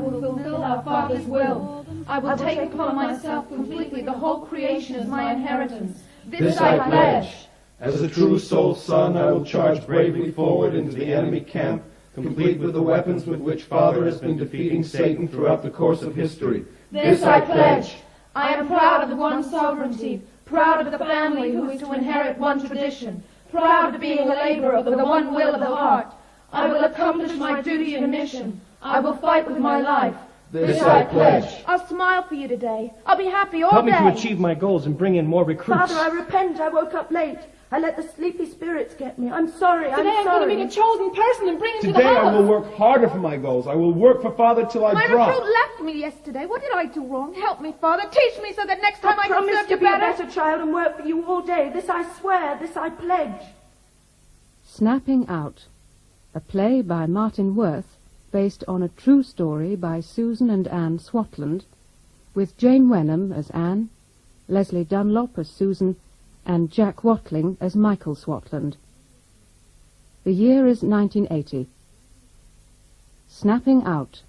will fulfill our Father's will. I will take upon myself completely the whole creation as my inheritance. This I pledge. As a true sole son, I will charge bravely forward into the enemy camp, complete with the weapons with which Father has been defeating Satan throughout the course of history. This I pledge. I am proud of the one sovereignty, proud of the family who is to inherit one tradition, proud of being a laborer of the one will of the heart. I will accomplish my duty and mission. I will fight with my life. This I pledge. I'll smile for you today. I'll be happy all day. Help me to achieve my goals and bring in more recruits. Father, I repent. I woke up late. I let the sleepy spirits get me. I'm sorry. Today I'm going to be a chosen person and bring him to the Today house. I will work harder for my goals. I will work for Father till I My drop. recruit left me yesterday. What did I do wrong? Help me, Father. Teach me so that next time I can promise serve to you be a better. better child and work for you all day. This I swear. This I pledge. Snapping Out, a play by Martin Worth, based on a true story by Susan and Anne Swatland, with Jane Wenham as Anne, Lesley Dunlop as Susan, and Jack Watling as Michael Swatland. The year is 1980. Snapping Out.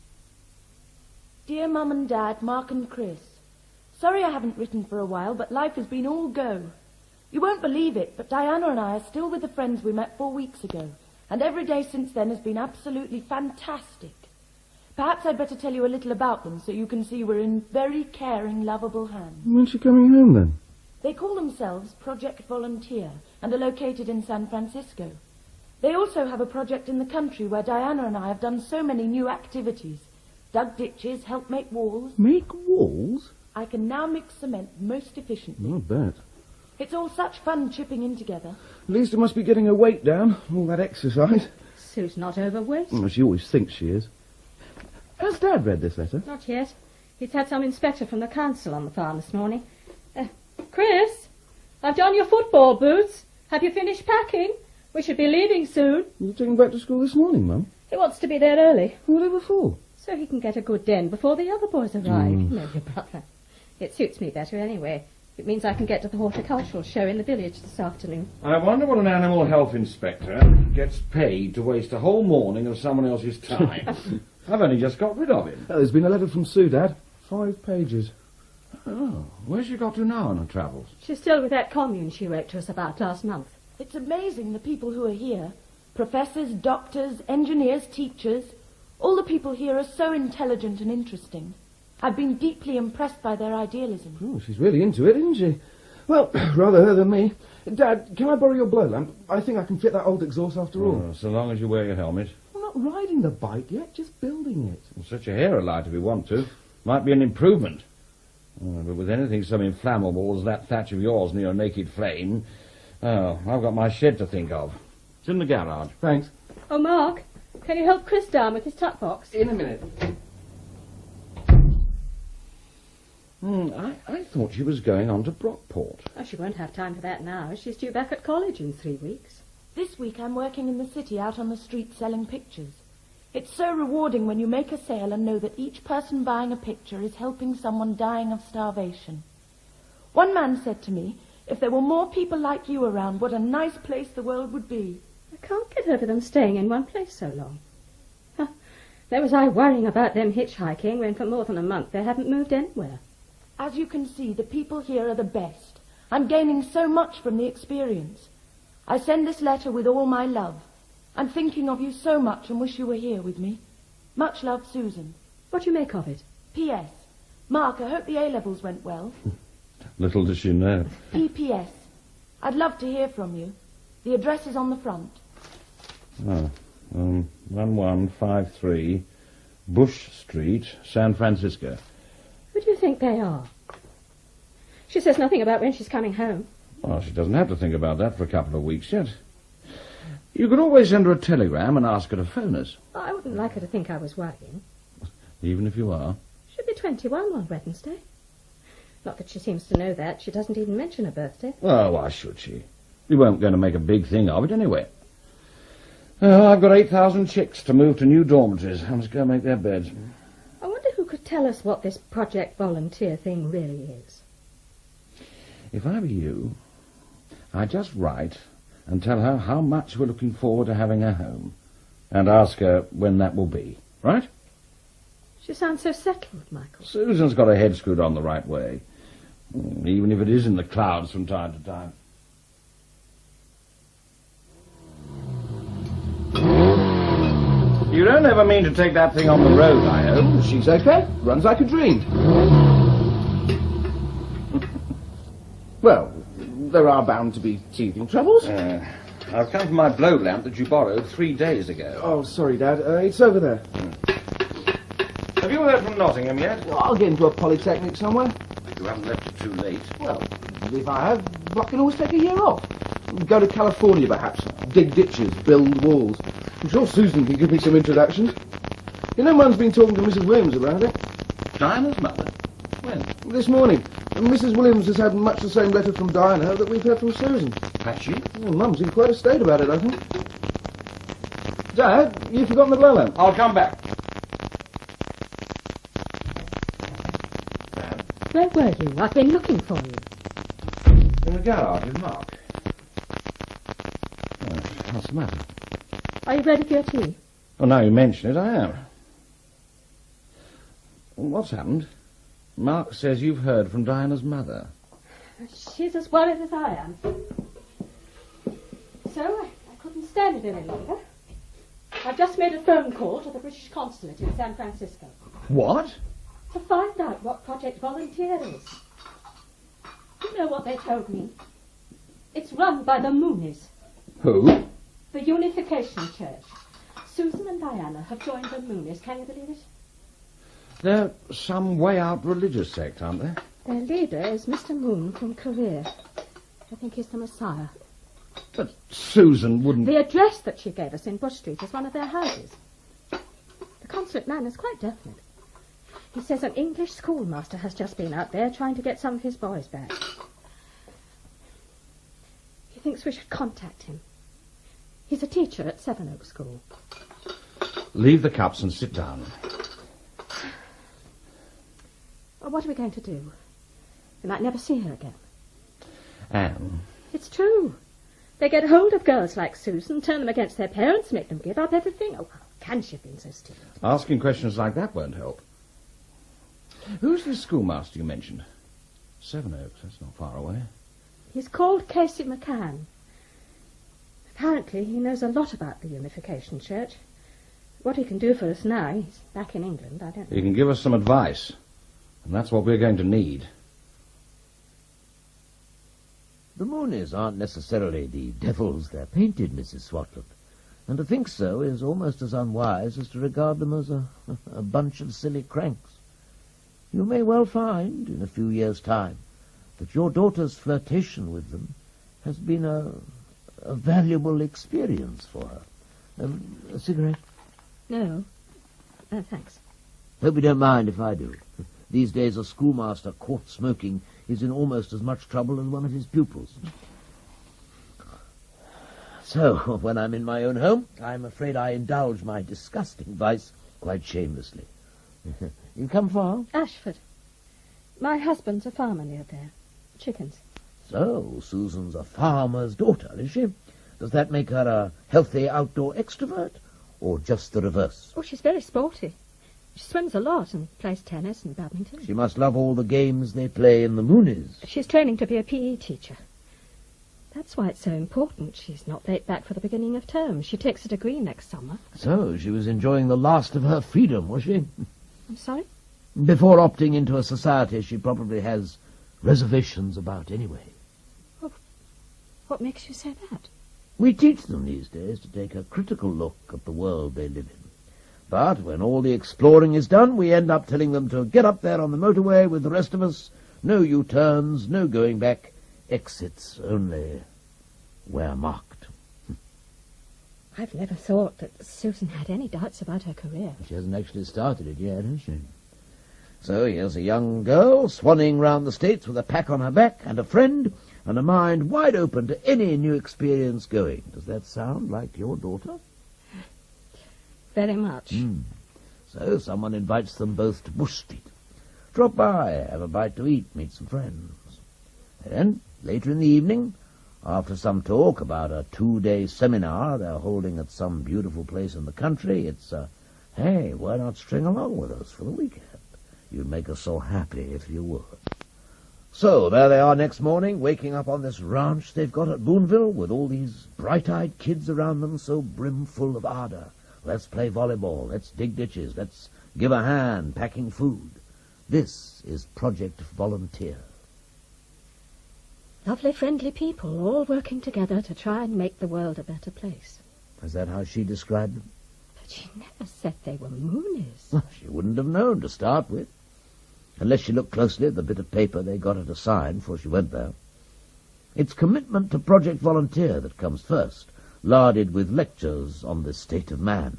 Dear Mum and Dad, Mark and Chris, sorry I haven't written for a while, but life has been all go. You won't believe it, but Diana and I are still with the friends we met 4 weeks ago, and every day since then has been absolutely fantastic. Perhaps I'd better tell you a little about them so you can see we're in very caring, lovable hands. When's she coming home then? They call themselves Project Volunteer and are located in San Francisco. They also have a project in the country where Diana and I have done so many new activities. Dug ditches, helped make walls. Make walls? I can now mix cement most efficiently. I bet. It's all such fun chipping in together. At least I must be getting her weight down. All that exercise. Sue's not overweight. Well, she always thinks she is. Has Dad read this letter? Not yet. He's had some inspector from the council on the farm this morning. Chris, I've done your football boots. Have you finished packing? We should be leaving soon. You taking back to school this morning, Mum? He wants to be there early. Whatever for? So he can get a good den before the other boys arrive. No, your brother. It suits me better anyway. It means I can get to the horticultural show in the village this afternoon. I wonder what an animal health inspector gets paid to waste a whole morning of someone else's time. I've only just got rid of him. There's been a letter from Sue, Dad. 5 pages. Oh, where's she got to now on her travels? She's still with that commune she wrote to us about last month. It's amazing the people who are here. Professors, doctors, engineers, teachers. All the people here are so intelligent and interesting. I've been deeply impressed by their idealism. Oh, she's really into it, isn't she? Well, rather her than me. Dad, can I borrow your blow lamp? I think I can fit that old exhaust after all. So long as you wear your helmet. I'm not riding the bike yet, just building it. Well, set your hair alight if you want to. Might be an improvement. But with anything so inflammable as that thatch of yours near a naked flame, I've got my shed to think of. It's in the garage. Thanks. Oh, Mark, can you help Chris down with his tuck box? In a minute. I thought she was going on to Brockport. Oh, she won't have time for that now. She's due back at college in 3 weeks. This week I'm working in the city out on the street selling pictures. It's so rewarding when you make a sale and know that each person buying a picture is helping someone dying of starvation. One man said to me, if there were more people like you around, what a nice place the world would be. I can't get over them staying in one place so long. There was I worrying about them hitchhiking when for more than a month they haven't moved anywhere. As you can see, the people here are the best. I'm gaining so much from the experience. I send this letter with all my love. I'm thinking of you so much and wish you were here with me. Much love, Susan. What do you make of it? P.S. Mark, I hope the A-levels went well. Little does she know. P.P.S. I'd love to hear from you. The address is on the front. 1153 Bush Street, San Francisco. Who do you think they are? She says nothing about when she's coming home. Well, she doesn't have to think about that for a couple of weeks yet. You could always send her a telegram and ask her to phone us. I wouldn't like her to think I was worrying. Even if you are. She'll be 21 on Wednesday. Not that she seems to know that. She doesn't even mention her birthday. Well, why should she? We weren't going to make a big thing of it anyway. I've got 8,000 chicks to move to new dormitories. I must go make their beds. I wonder who could tell us what this Project Volunteer thing really is. If I were you, I'd just write and tell her how much we're looking forward to having her home, and ask her when that will be, right? She sounds so settled, Michael. Susan's got her head screwed on the right way. Even if it is in the clouds from time to time. You don't ever mean to take that thing on the road, I hope. She's okay. Runs like a dream. Well, there are bound to be teething troubles. I've come for my blow lamp that you borrowed 3 days ago. Oh, sorry, Dad. It's over there. Have you heard from Nottingham yet? Well, I'll get into a polytechnic somewhere. You haven't left it too late. Well, if I have, I can always take a year off. Go to California, perhaps. Dig ditches, build walls. I'm sure Susan can give me some introductions. You know, Mum's been talking to Mrs. Williams about it. Diana's mother? When? This morning. And Mrs. Williams has had much the same letter from Diana that we've heard from Susan. Has she? Well, Mum's in quite a state about it, I think. Dad, you've forgotten the blow lamp. I'll come back. Where were you? I've been looking for you. In the garage with Mark. What's the matter? Are you ready for your tea? Oh, now you mention it, I am. What's happened? Mark says you've heard from Diana's mother. She's as worried as I am. So I couldn't stand it any longer. I've just made a phone call to the British consulate in San Francisco. What? To find out what Project Volunteer is. You know what they told me? It's run by the Moonies. Who? The Unification Church. Susan and Diana have joined the Moonies. Can you believe it? They're some way-out religious sect, aren't they? Their leader is Mr. Moon from Korea. I think he's the Messiah. But Susan wouldn't... The address that she gave us in Bush Street is one of their houses. The consulate man is quite definite. He says an English schoolmaster has just been out there trying to get some of his boys back. He thinks we should contact him. He's a teacher at Sevenoaks School. Leave the cups and sit down. Well, what are we going to do? We might never see her again. Anne. It's true. They get hold of girls like Susan, turn them against their parents, make them give up everything. Oh, how can she have been so stupid? Asking questions like that won't help. Who's this schoolmaster you mentioned? Sevenoaks, that's not far away. He's called Casey McCann. Apparently he knows a lot about the Unification Church. What he can do for us now, he's back in England, I don't know. He can give us some advice, and that's what we're going to need. The Moonies aren't necessarily the devils they're painted, Mrs. Swatland, and to think so is almost as unwise as to regard them as a bunch of silly cranks. You may well find, in a few years' time, that your daughter's flirtation with them has been a valuable experience for her. A cigarette? No. No, thanks. Hope you don't mind if I do. These days a schoolmaster caught smoking is in almost as much trouble as one of his pupils. So, when I'm in my own home, I'm afraid I indulge my disgusting vice quite shamelessly. You come far? Ashford. My husband's a farmer near there. Chickens. So, Susan's a farmer's daughter, is she? Does that make her a healthy outdoor extrovert, or just the reverse? Oh, she's very sporty. She swims a lot and plays tennis and badminton. She must love all the games they play in the Moonies. She's training to be a PE teacher. That's why it's so important. She's not late back for the beginning of term. She takes a degree next summer. So, she was enjoying the last of her freedom, was she? I'm sorry? Before opting into a society she probably has reservations about anyway. Oh, what makes you say that? We teach them these days to take a critical look at the world they live in. But when all the exploring is done, we end up telling them to get up there on the motorway with the rest of us. No U-turns, no going back. Exits only where marked. I've never thought that Susan had any doubts about her career. She hasn't actually started it yet, has she? So here's a young girl swanning round the States with a pack on her back and a friend and a mind wide open to any new experience going. Does that sound like your daughter? Very much. So someone invites them both to Bush Street. Drop by, have a bite to eat, meet some friends. Then, later in the evening, after some talk about a 2-day seminar they're holding at some beautiful place in the country, it's Hey, why not string along with us for the weekend? You'd make us so happy if you would. So, there they are next morning, waking up on this ranch they've got at Boonville, with all these bright-eyed kids around them so brimful of ardour. Let's play volleyball, let's dig ditches, let's give a hand packing food. This is Project Volunteer. Lovely, friendly people, all working together to try and make the world a better place. Is that how she described them? But she never said they were Moonies. She wouldn't have known to start with, unless she looked closely at the bit of paper they got her to sign before she went there. It's commitment to Project Volunteer that comes first, larded with lectures on the state of man.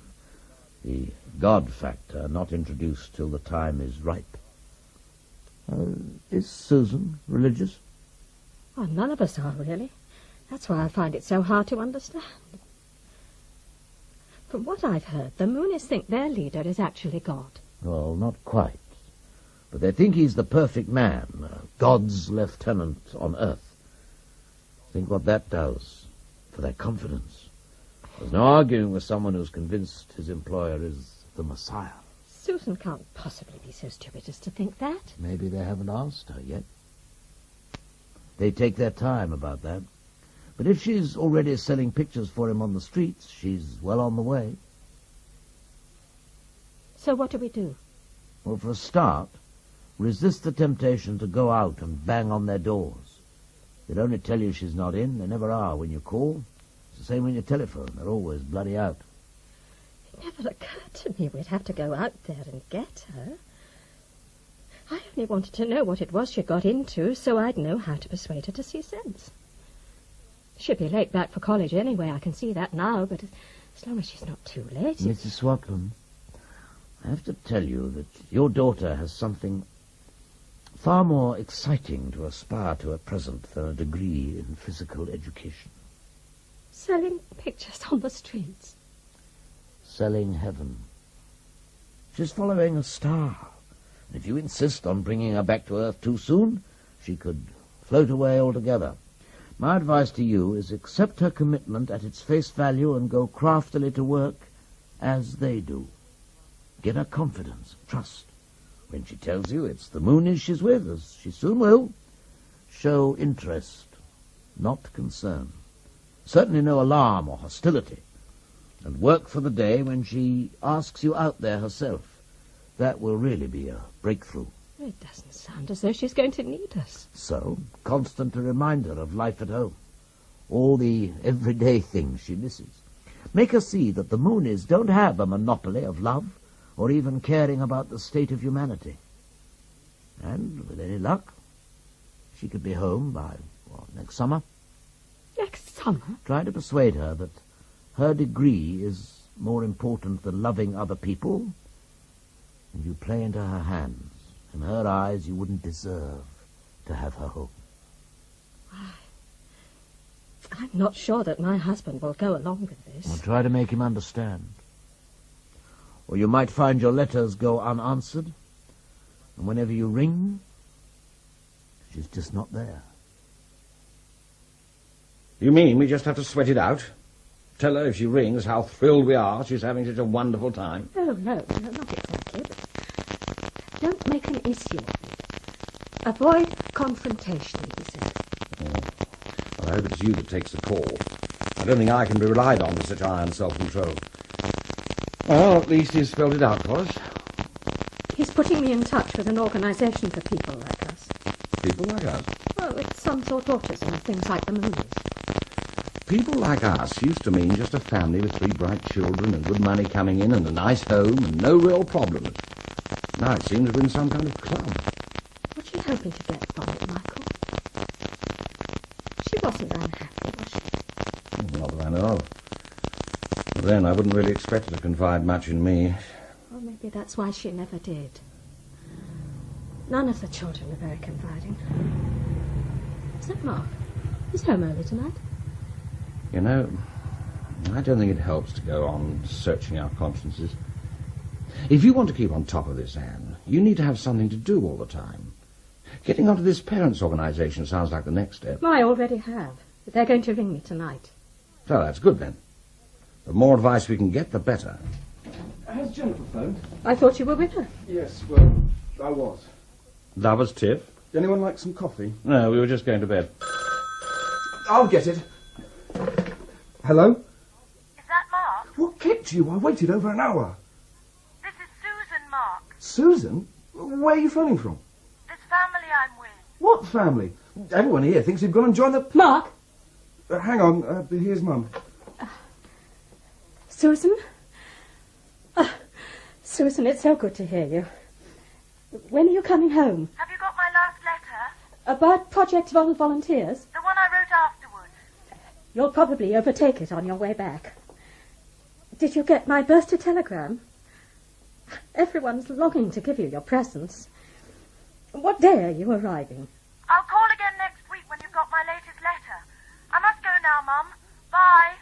The God factor not introduced till the time is ripe. Is Susan religious? Oh, none of us are, really. That's why I find it so hard to understand. From what I've heard, the Moonies think their leader is actually God. Well, not quite. But they think he's the perfect man, God's lieutenant on Earth. Think what that does for their confidence. There's no arguing with someone who's convinced his employer is the Messiah. Susan can't possibly be so stupid as to think that. Maybe they haven't asked her yet. They take their time about that. But if she's already selling pictures for him on the streets, she's well on the way. So what do we do? Well, for a start, resist the temptation to go out and bang on their doors. They'd only tell you she's not in. They never are when you call. It's the same when you telephone. They're always bloody out. It never occurred to me we'd have to go out there and get her. I only wanted to know what it was she got into, so I'd know how to persuade her to see sense. She'll be late back for college anyway, I can see that now, but as long as she's not too late... Mrs. Swatland, I have to tell you that your daughter has something far more exciting to aspire to at present than a degree in physical education. Selling pictures on the streets. Selling heaven. She's following a star. And if you insist on bringing her back to Earth too soon, she could float away altogether. My advice to you is accept her commitment at its face value and go craftily to work as they do. Get her confidence, trust. When she tells you it's the Moonies she's with, as she soon will, show interest, not concern. Certainly no alarm or hostility. And work for the day when she asks you out there herself. That will really be a breakthrough. It doesn't sound as though she's going to need us. So, constant a reminder of life at home. All the everyday things she misses. Make her see that the Moonies don't have a monopoly of love or even caring about the state of humanity. And, with any luck, she could be home by, next summer. Next summer? Try to persuade her that her degree is more important than loving other people, and you play into her hands. In her eyes, you wouldn't deserve to have her home. I'm not sure that my husband will go along with this. Well, try to make him understand. Or you might find your letters go unanswered, and whenever you ring, she's just not there. You mean we just have to sweat it out? Tell her if she rings how thrilled we are she's having such a wonderful time? Oh, no, not exactly, but don't make an issue of it. Avoid confrontation, he said. Well, I hope it's you that takes the call. I don't think I can be relied on with such iron self-control. Well, at least he's spelled it out for us. He's putting me in touch with an organisation for people like us. People like us? Oh, it's some sort of autism, things like the Moonies. People like us used to mean just a family with 3 bright children and good money coming in and a nice home and no real problems. Now it seems we're in some kind of club. What's she hoping to get from it, Michael? She wasn't unhappy, was she? Not that I know of. But then I wouldn't really expect her to confide much in me. Well, maybe that's why she never did. None of the children are very confiding. Is that Mark? He's home early tonight. You know, I don't think it helps to go on searching our consciences. If you want to keep on top of this, Anne, you need to have something to do all the time. Getting onto this parents' organisation sounds like the next step. I already have. But they're going to ring me tonight. So that's good, then. The more advice we can get, the better. Has Jennifer phoned? I thought you were with her. Yes, well, I was. Lover's tip? Anyone like some coffee? No, we were just going to bed. I'll get it. Hello? Is that Mark? What kept you? I waited over an hour. This is Susan, Mark. Susan? Where are you phoning from? This family I'm with. What family? Everyone here thinks you've gone and joined the... Mark? Hang on, here's Mum. Susan? Susan, it's so good to hear you. When are you coming home? Have you got my last letter? About Project Volunteers? The one I wrote afterwards. You'll probably overtake it on your way back. Did you get my birthday telegram? Everyone's longing to give you your presents. What day are you arriving? I'll call again next week when you've got my latest letter. I must go now, Mum. Bye.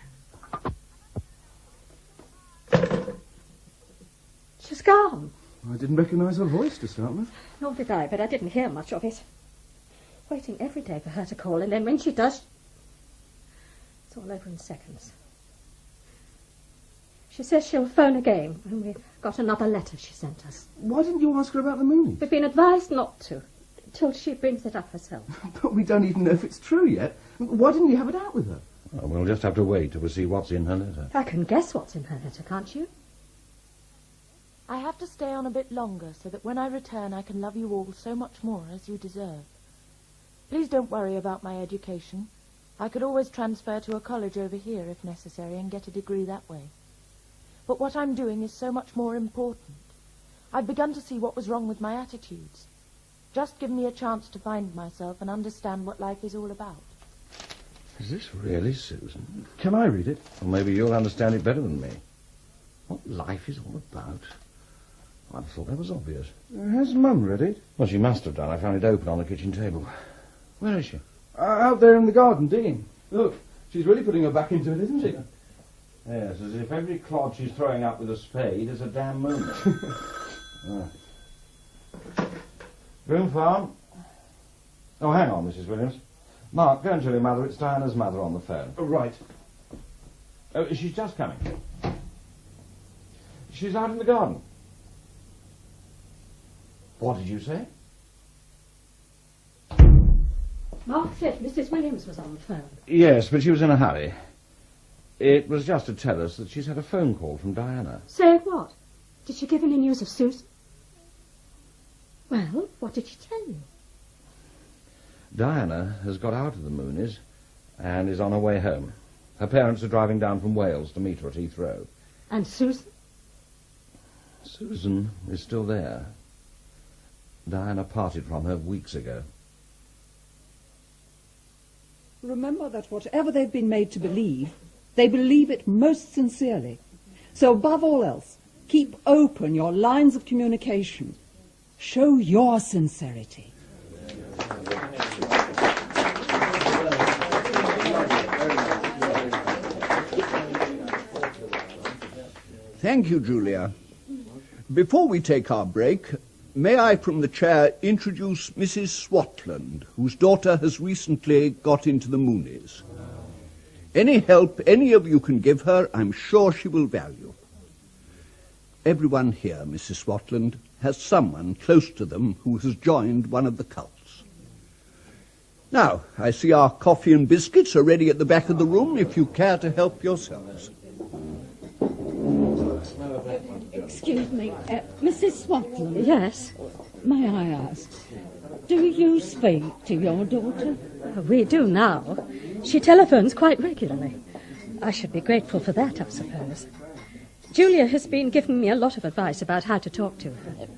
She's gone. I didn't recognise her voice to start with. Nor did I, but I didn't hear much of it. Waiting every day for her to call, and then when she does, it's all over in seconds. She says she'll phone again when we've got another letter she sent us. Why didn't you ask her about the Moonies? We've been advised not to, till she brings it up herself. But we don't even know if it's true yet. Why didn't you have it out with her? Well, we'll just have to wait till we see what's in her letter. I can guess what's in her letter, can't you? I have to stay on a bit longer so that when I return I can love you all so much more as you deserve. Please don't worry about my education. I could always transfer to a college over here if necessary and get a degree that way. But what I'm doing is so much more important. I've begun to see what was wrong with my attitudes. Just give me a chance to find myself and understand what life is all about. Is this really Susan? Can I read it? Well, maybe you'll understand it better than me. What life is all about? I thought that was obvious. Has Mum read it? Well, she must have done. I found it open on the kitchen table. Where is she? Out there in the garden, digging. Look, she's really putting her back into it, isn't she? Yes, as if every clod she's throwing up with a spade is a damn moon. Broom farm. Oh, hang on, Mrs. Williams. Mark, go and tell your mother it's Diana's mother on the phone. Right. Oh, she's just coming. She's out in the garden. What did you say? Mark said Mrs. Williams was on the phone. Yes, but she was in a hurry. It was just to tell us that she's had a phone call from Diana. Saying what? Did she give any news of Susan? Well, what did she tell you? Diana has got out of the Moonies and is on her way home. Her parents are driving down from Wales to meet her at Heathrow. And Susan? Susan is still there. Diana parted from her weeks ago. Remember that whatever they've been made to believe, they believe it most sincerely. So above all else, keep open your lines of communication. Show your sincerity. Thank you, Julia. Before we take our break, may I from the chair introduce Mrs. Swatland, whose daughter has recently got into the Moonies. Any help any of you can give her, I'm sure she will value. Everyone here, Mrs. Swatland, has someone close to them who has joined one of the cults. Now, I see our coffee and biscuits are ready at the back of the room if you care to help yourselves. Excuse me, Mrs. Swatland. Yes? May I ask, do you speak to your daughter? We do now. She telephones quite regularly. I should be grateful for that, I suppose. Julia has been giving me a lot of advice about how to talk to her.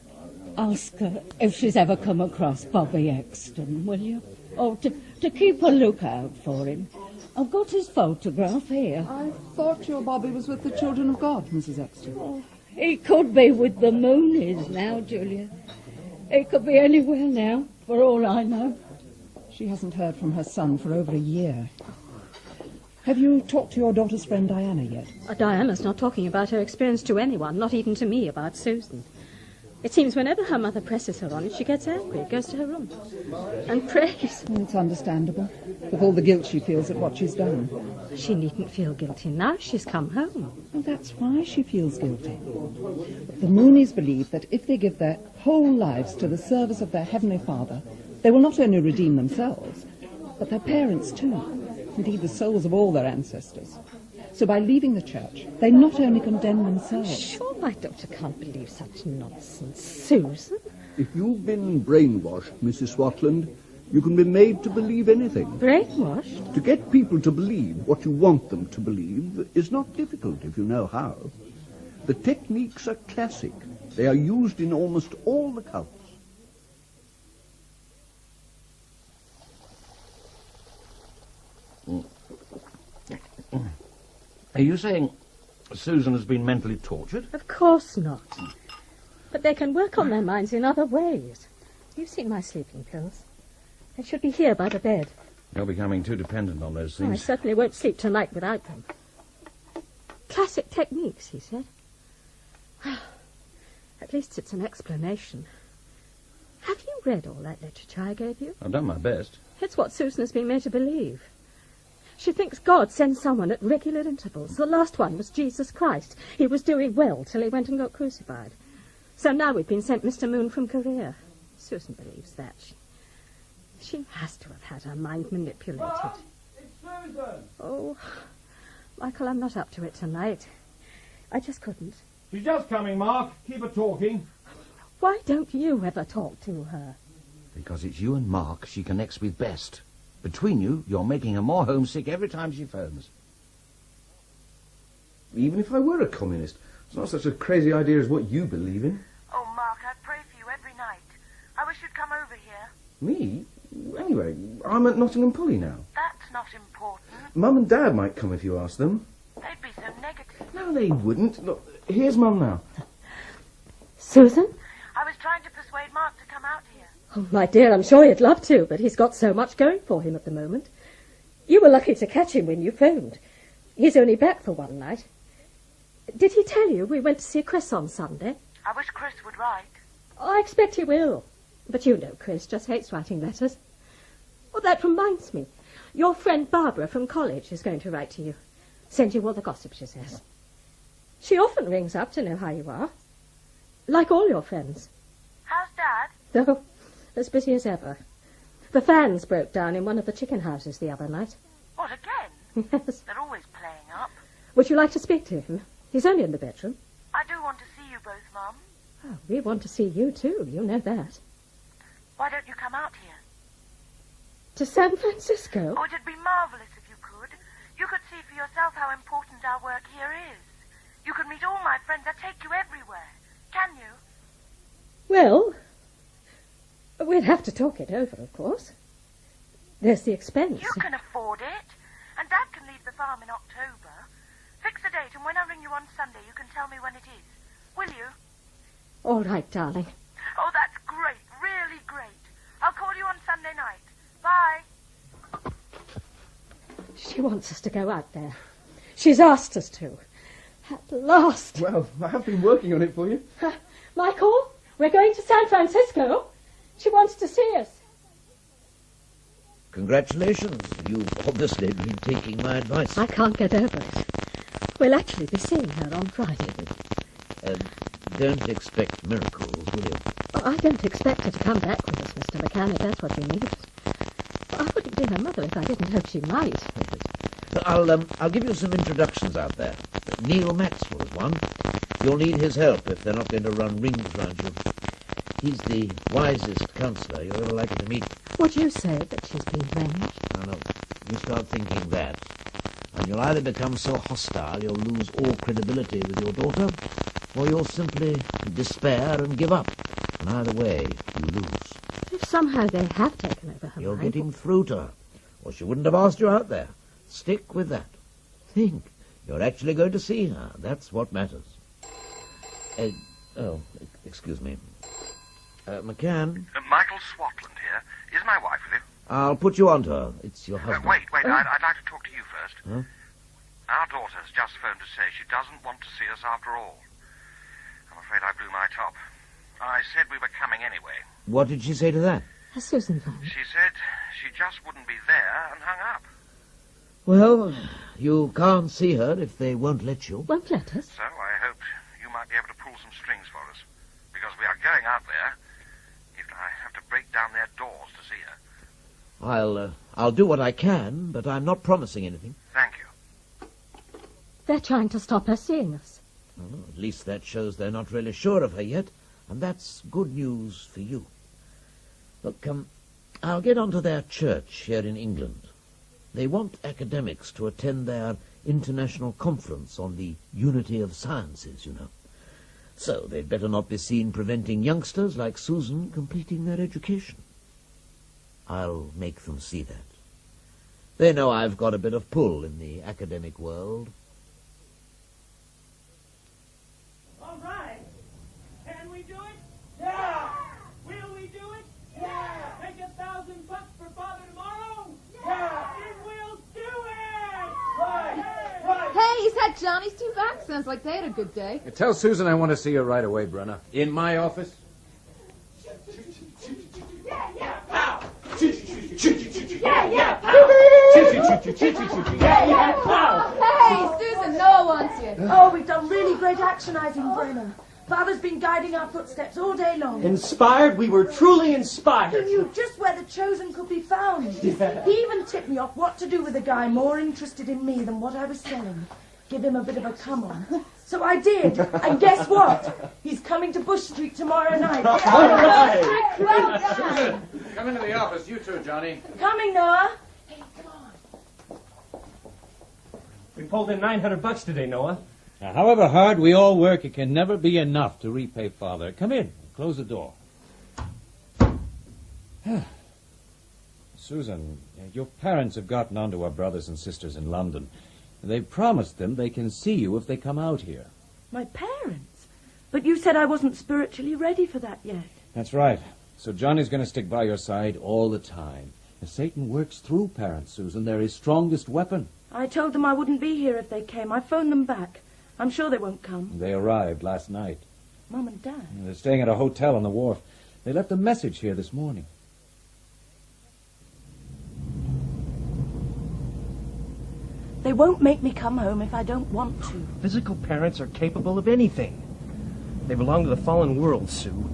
Ask her if she's ever come across Bobby Exton, will you? Or to keep a lookout for him. I've got his photograph here. I thought your Bobby was with the Children of God, Mrs. Exton. Oh, he could be with the Moonies now, Julia. He could be anywhere now, for all I know. She hasn't heard from her son for over a year. Have you talked to your daughter's friend Diana yet? Diana's not talking about her experience to anyone, not even to me, about Susan. It seems whenever her mother presses her on it, she gets angry, goes to her room, and prays. Well, it's understandable, with all the guilt she feels at what she's done. She needn't feel guilty now. She's come home. Well, that's why she feels guilty. The Moonies believe that if they give their whole lives to the service of their Heavenly Father, they will not only redeem themselves, but their parents too, indeed the souls of all their ancestors. So by leaving the church, they not only condemn themselves... Sure, my daughter can't believe such nonsense. Susan? If you've been brainwashed, Mrs. Swatland, you can be made to believe anything. Brainwashed? To get people to believe what you want them to believe is not difficult if you know how. The techniques are classic. They are used in almost all the cults. Are you saying Susan has been mentally tortured? Of course not. But they can work on their minds in other ways. You've seen my sleeping pills. They should be here by the bed. You're becoming too dependent on those things. I certainly won't sleep tonight without them. Classic techniques, he said. At least it's an explanation. Have you read all that literature I gave you? I've done my best. It's what Susan has been made to believe. She thinks God sends someone at regular intervals. The last one was Jesus Christ. He was doing well till he went and got crucified. So now we've been sent Mr. Moon from Korea. Susan believes that. She has to have had her mind manipulated. Mom, it's Susan! Oh, Michael, I'm not up to it tonight. I just couldn't. She's just coming, Mark. Keep her talking. Why don't you ever talk to her? Because it's you and Mark she connects with best. Between you, you're making her more homesick every time she phones. Even if I were a communist, it's not such a crazy idea as what you believe in. Oh, Mark, I pray for you every night. I wish you'd come over here. Me? Anyway, I'm at Nottingham Poly now. That's not important. Mum and Dad might come if you ask them. They'd be so negative. No, they wouldn't. Look, here's Mum now. Susan? I was trying to persuade Mark to come out here. Oh, my dear, I'm sure he'd love to, but he's got so much going for him at the moment. You were lucky to catch him when you phoned. He's only back for one night. Did he tell you we went to see Chris on Sunday? I wish Chris would write. Oh, I expect he will. But you know Chris just hates writing letters. Oh, that reminds me. Your friend Barbara from college is going to write to you. Send you all the gossip she says. She often rings up to know how you are. Like all your friends. How's Dad? Oh, as busy as ever. The fans broke down in one of the chicken houses the other night. What, again? Yes. They're always playing up. Would you like to speak to him? He's only in the bedroom. I do want to see you both, Mum. Oh, we want to see you too, you know that. Why don't you come out here? To San Francisco? Oh, it'd be marvellous if you could. You could see for yourself how important our work here is. You could meet all my friends. I'd take you everywhere. Can you? Well, we'd have to talk it over, of course. There's the expense. You can afford it. And Dad can leave the farm in October. Fix a date, and when I ring you on Sunday, you can tell me when it is. Will you? All right, darling. Oh, that's great. Really great. I'll call you on Sunday night. Bye. She wants us to go out there. She's asked us to. At last. Well, I have been working on it for you. Michael, we're going to San Francisco. She wants to see us. Congratulations. You've obviously been taking my advice. I can't get over it. We'll actually be seeing her on Friday. Don't expect miracles, will you? Oh, I don't expect her to come back with us, Mr. McCann, if that's what you need. I wouldn't be her mother if I didn't hope she might. I'll give you some introductions out there. Neil Maxwell's one. You'll need his help if they're not going to run rings round you. He's the wisest counsellor you're ever likely to meet. Would you say that she's been brainwashed? No. You start thinking that, and you'll either become so hostile you'll lose all credibility with your daughter, or you'll simply despair and give up. And either way, you lose. If somehow they have taken over her You're mind... getting through to her, or she wouldn't have asked you out there. Stick with that. Think. You're actually going to see her. That's what matters. Excuse me. McCann? Michael Swatland here. Is my wife with you? I'll put you on to her. It's your husband. Wait. I'd like to talk to you first. Huh? Our daughter's just phoned to say she doesn't want to see us after all. I'm afraid I blew my top. I I said we were coming anyway. What did she say to that? Has Susan phoned? She said she just wouldn't be there and hung up. Well, you can't see her if they won't let you. Won't let us? So I hoped you might be able to pull some strings for us. Because we are going out there, if I have to break down their doors to see her. I'll do what I can, but I'm not promising anything. Thank you. They're trying to stop her seeing us. Well, at least that shows they're not really sure of her yet, and that's good news for you. Look, I'll get onto their church here in England. They want academics to attend their international conference on the unity of sciences, you know. So they'd better not be seen preventing youngsters like Susan completing their education. I'll make them see that. They know I've got a bit of pull in the academic world. All right. Can we do it? Yeah. Will we do it? Yeah. Take $1,000 for Father tomorrow? Yeah. Then we'll do it. Right. Hey, is that Johnny's two back? Sounds like they had a good day. Tell Susan I want to see her right away, Brenna. In my office. Hey, Susan, Noah wants you. Oh, we've done really great actionizing, Brenna. Father's been guiding our footsteps all day long. Inspired? We were truly inspired. He knew just where the chosen could be found. Yeah. He even tipped me off what to do with a guy more interested in me than what I was selling. Give him a bit of a come-on. So I did. And guess what? He's coming to Bush Street tomorrow night. All right. Well, Come into the office, you two, Johnny. coming, Noah. We pulled in $900 today, Noah. Now, however hard we all work, it can never be enough to repay Father. Come in. Close the door. Susan, your parents have gotten on to our brothers and sisters in London. They've promised them they can see you if they come out here. My parents? But you said I wasn't spiritually ready for that yet. That's right. So Johnny's going to stick by your side all the time. Satan works through parents, Susan. They're his strongest weapon. I told them I wouldn't be here if they came. I phoned them back. I'm sure they won't come. They arrived last night. Mum and Dad? They're staying at a hotel on the wharf. They left a message here this morning. They won't make me come home if I don't want to. Physical parents are capable of anything. They belong to the fallen world, Sue.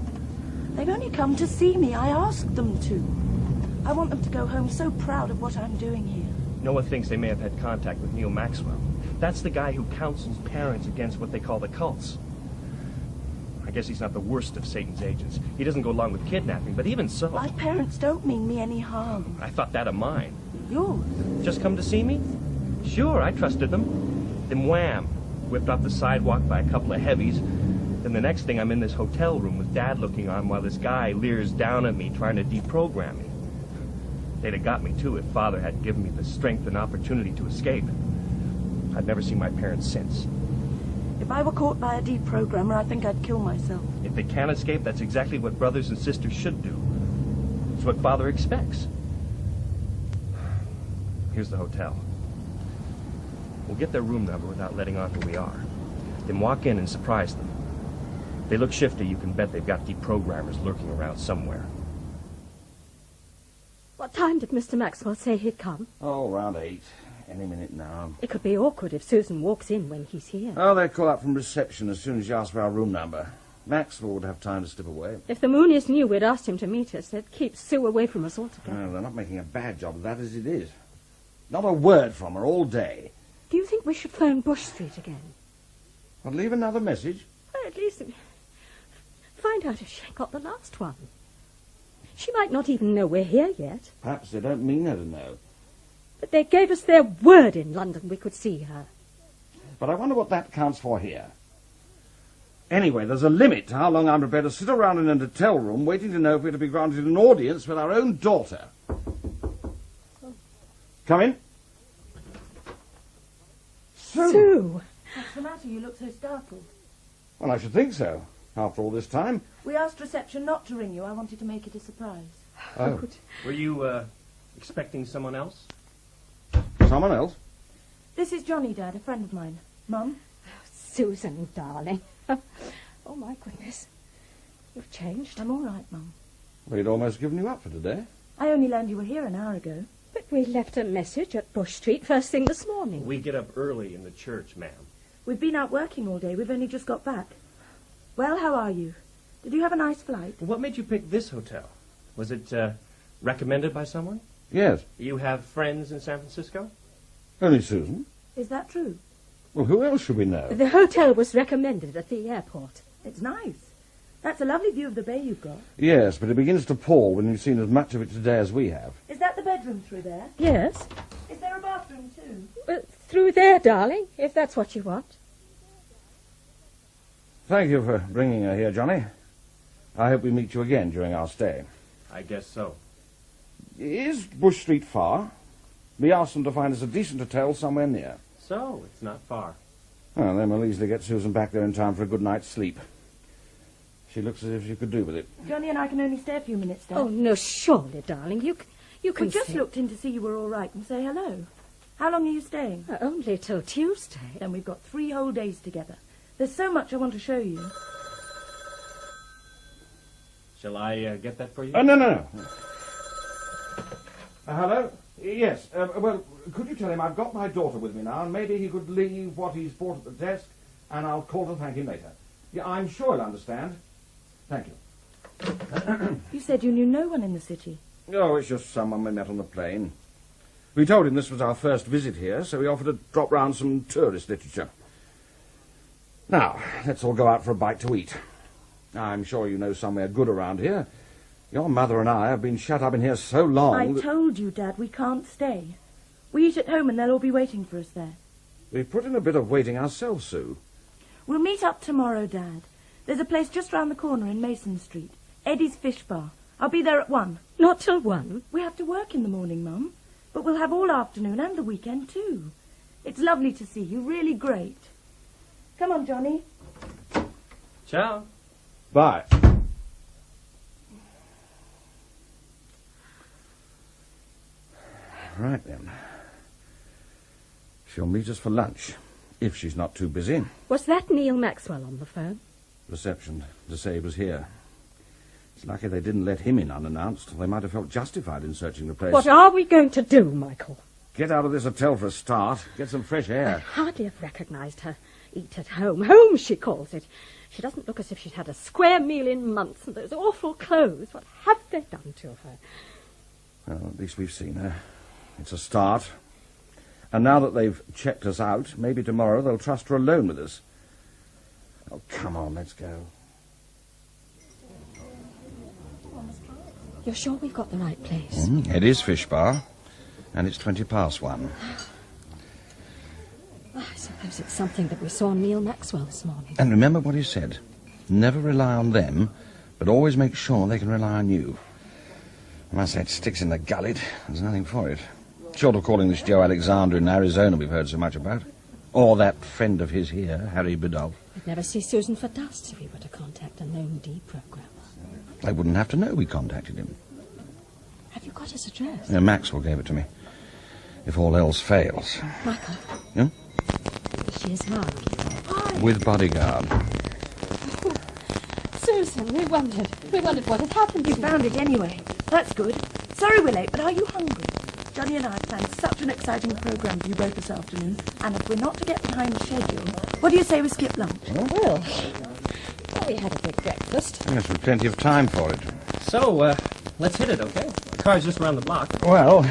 They've only come to see me. I asked them to. I want them to go home so proud of what I'm doing here. Noah thinks they may have had contact with Neil Maxwell. That's the guy who counsels parents against what they call the cults. I guess he's not the worst of Satan's agents. He doesn't go along with kidnapping, but even so... My parents don't mean me any harm. I thought that of mine. Yours? Just come to see me? Sure, I trusted them. Then wham! Whipped off the sidewalk by a couple of heavies. Then the next thing I'm in this hotel room with Dad looking on while this guy leers down at me trying to deprogram me. They'd have got me, too, if Father hadn't given me the strength and opportunity to escape. I've never seen my parents since. If I were caught by a deprogrammer, I think I'd kill myself. If they can't escape, that's exactly what brothers and sisters should do. It's what Father expects. Here's the hotel. We'll get their room number without letting on who we are. Then walk in and surprise them. If they look shifty, you can bet they've got deprogrammers lurking around somewhere. What time did Mr. Maxwell say he'd come? Oh, around 8. Any minute now. It could be awkward if Susan walks in when he's here. Oh, they'll call up from reception as soon as you ask for our room number. Maxwell would have time to slip away. If the Moonies knew we'd asked him to meet us, they'd keep Sue away from us altogether. Oh, they're not making a bad job of that as it is. Not a word from her all day. Do you think we should phone Bush Street again? I'll leave another message. Well, at least find out if she got the last one. She might not even know we're here yet. Perhaps they don't mean her to know. But they gave us their word in London we could see her. But I wonder what that counts for here. Anyway, there's a limit to how long I'm prepared to sit around in an hotel room waiting to know if we're to be granted an audience with our own daughter. Come in. Sue! What's the matter? You look so startled. Well, I should think so, after all this time. We asked reception not to ring you. I wanted to make it a surprise. Oh. Were you, expecting someone else? Someone else? This is Johnny, Dad, a friend of mine. Mum? Susan, darling. Oh, my goodness. You've changed. I'm all right, Mum. We'd almost given you up for today. I only learned you were here an hour ago. But we left a message at Bush Street first thing this morning. We get up early in the church, ma'am. We've been out working all day. We've only just got back. Well, how are you? Did you have a nice flight? What made you pick this hotel? Was it recommended by someone? Yes. You have friends in San Francisco? Only Susan. Is that true? Well, who else should we know? The hotel was recommended at the airport. It's nice. That's a lovely view of the bay you've got. Yes, but it begins to pall when you've seen as much of it today as we have. Is that the bedroom through there? Yes. Is there a bathroom too? Through there, darling, if that's what you want. Thank you for bringing her here, Johnny. I hope we meet you again during our stay. I guess so. Is Bush Street far? We asked them to find us a decent hotel somewhere near. So, it's not far. Well, then we'll easily get Susan back there in time for a good night's sleep. She looks as if she could do with it. Johnny and I can only stay a few minutes, Dad. Oh, no, surely, darling. You can We just stay. looked in to see you were all right and say hello. How long are you staying? Only till Tuesday. Then we've got 3 whole days together. There's so much I want to show you. Shall I get that for you? No. Hello? Yes. Well, could you tell him I've got my daughter with me now, and maybe he could leave what he's bought at the desk, and I'll call to thank him later. Yeah, I'm sure he'll understand. Thank you. You said you knew no one in the city. Oh, it's just someone we met on the plane. We told him this was our first visit here, so we offered to drop round some tourist literature. Now, let's all go out for a bite to eat. I'm sure you know somewhere good around here. Your mother and I have been shut up in here so long I told you, Dad, we can't stay. We eat at home and they'll all be waiting for us there. We've put in a bit of waiting ourselves, Sue. We'll meet up tomorrow, Dad. There's a place just round the corner in Mason Street. Eddie's Fish Bar. I'll be there at 1. Not till 1? We have to work in the morning, Mum. But we'll have all afternoon and the weekend, too. It's lovely to see you. Really great. Come on, Johnny. Ciao. Bye. Right, then. She'll meet us for lunch, if she's not too busy. Was that Neil Maxwell on the phone? Reception to say he was here. It's lucky they didn't let him in unannounced. They might have felt justified in searching the place. What are we going to do, Michael? Get out of this hotel for a start. Get some fresh air. I hardly have recognised her. Eat at home. Home, she calls it. She doesn't look as if she'd had a square meal in months, and those awful clothes. What have they done to her? Well, at least we've seen her. It's a start. And now that they've checked us out, maybe tomorrow they'll trust her alone with us. Oh, come on, let's go. You're sure we've got the right place? Eddie's Fish Bar, and it's 1:20. I suppose it's something that we saw on Neil Maxwell this morning. And remember what he said. Never rely on them, but always make sure they can rely on you. I must say it sticks in the gullet. There's nothing for it. Short of calling this Joe Alexander in Arizona we've heard so much about. Or that friend of his here, Harry Biddulph. I'd never see Susan for dust if he were to contact a known D program. They wouldn't have to know we contacted him. Have you got his address? Yeah, Maxwell gave it to me. If all else fails. Michael. Yeah? She is marked. With bodyguard. Oh, Susan, we wondered what had happened. You found it anyway. That's good. Sorry we're late, but are you hungry? Johnny and I have planned such an exciting programme for you both this afternoon, and if we're not to get behind the schedule, what do you say we skip lunch? Well, we had a big breakfast. Yes, we've plenty of time for it. So, let's hit it, okay? The car's just around the block. Well,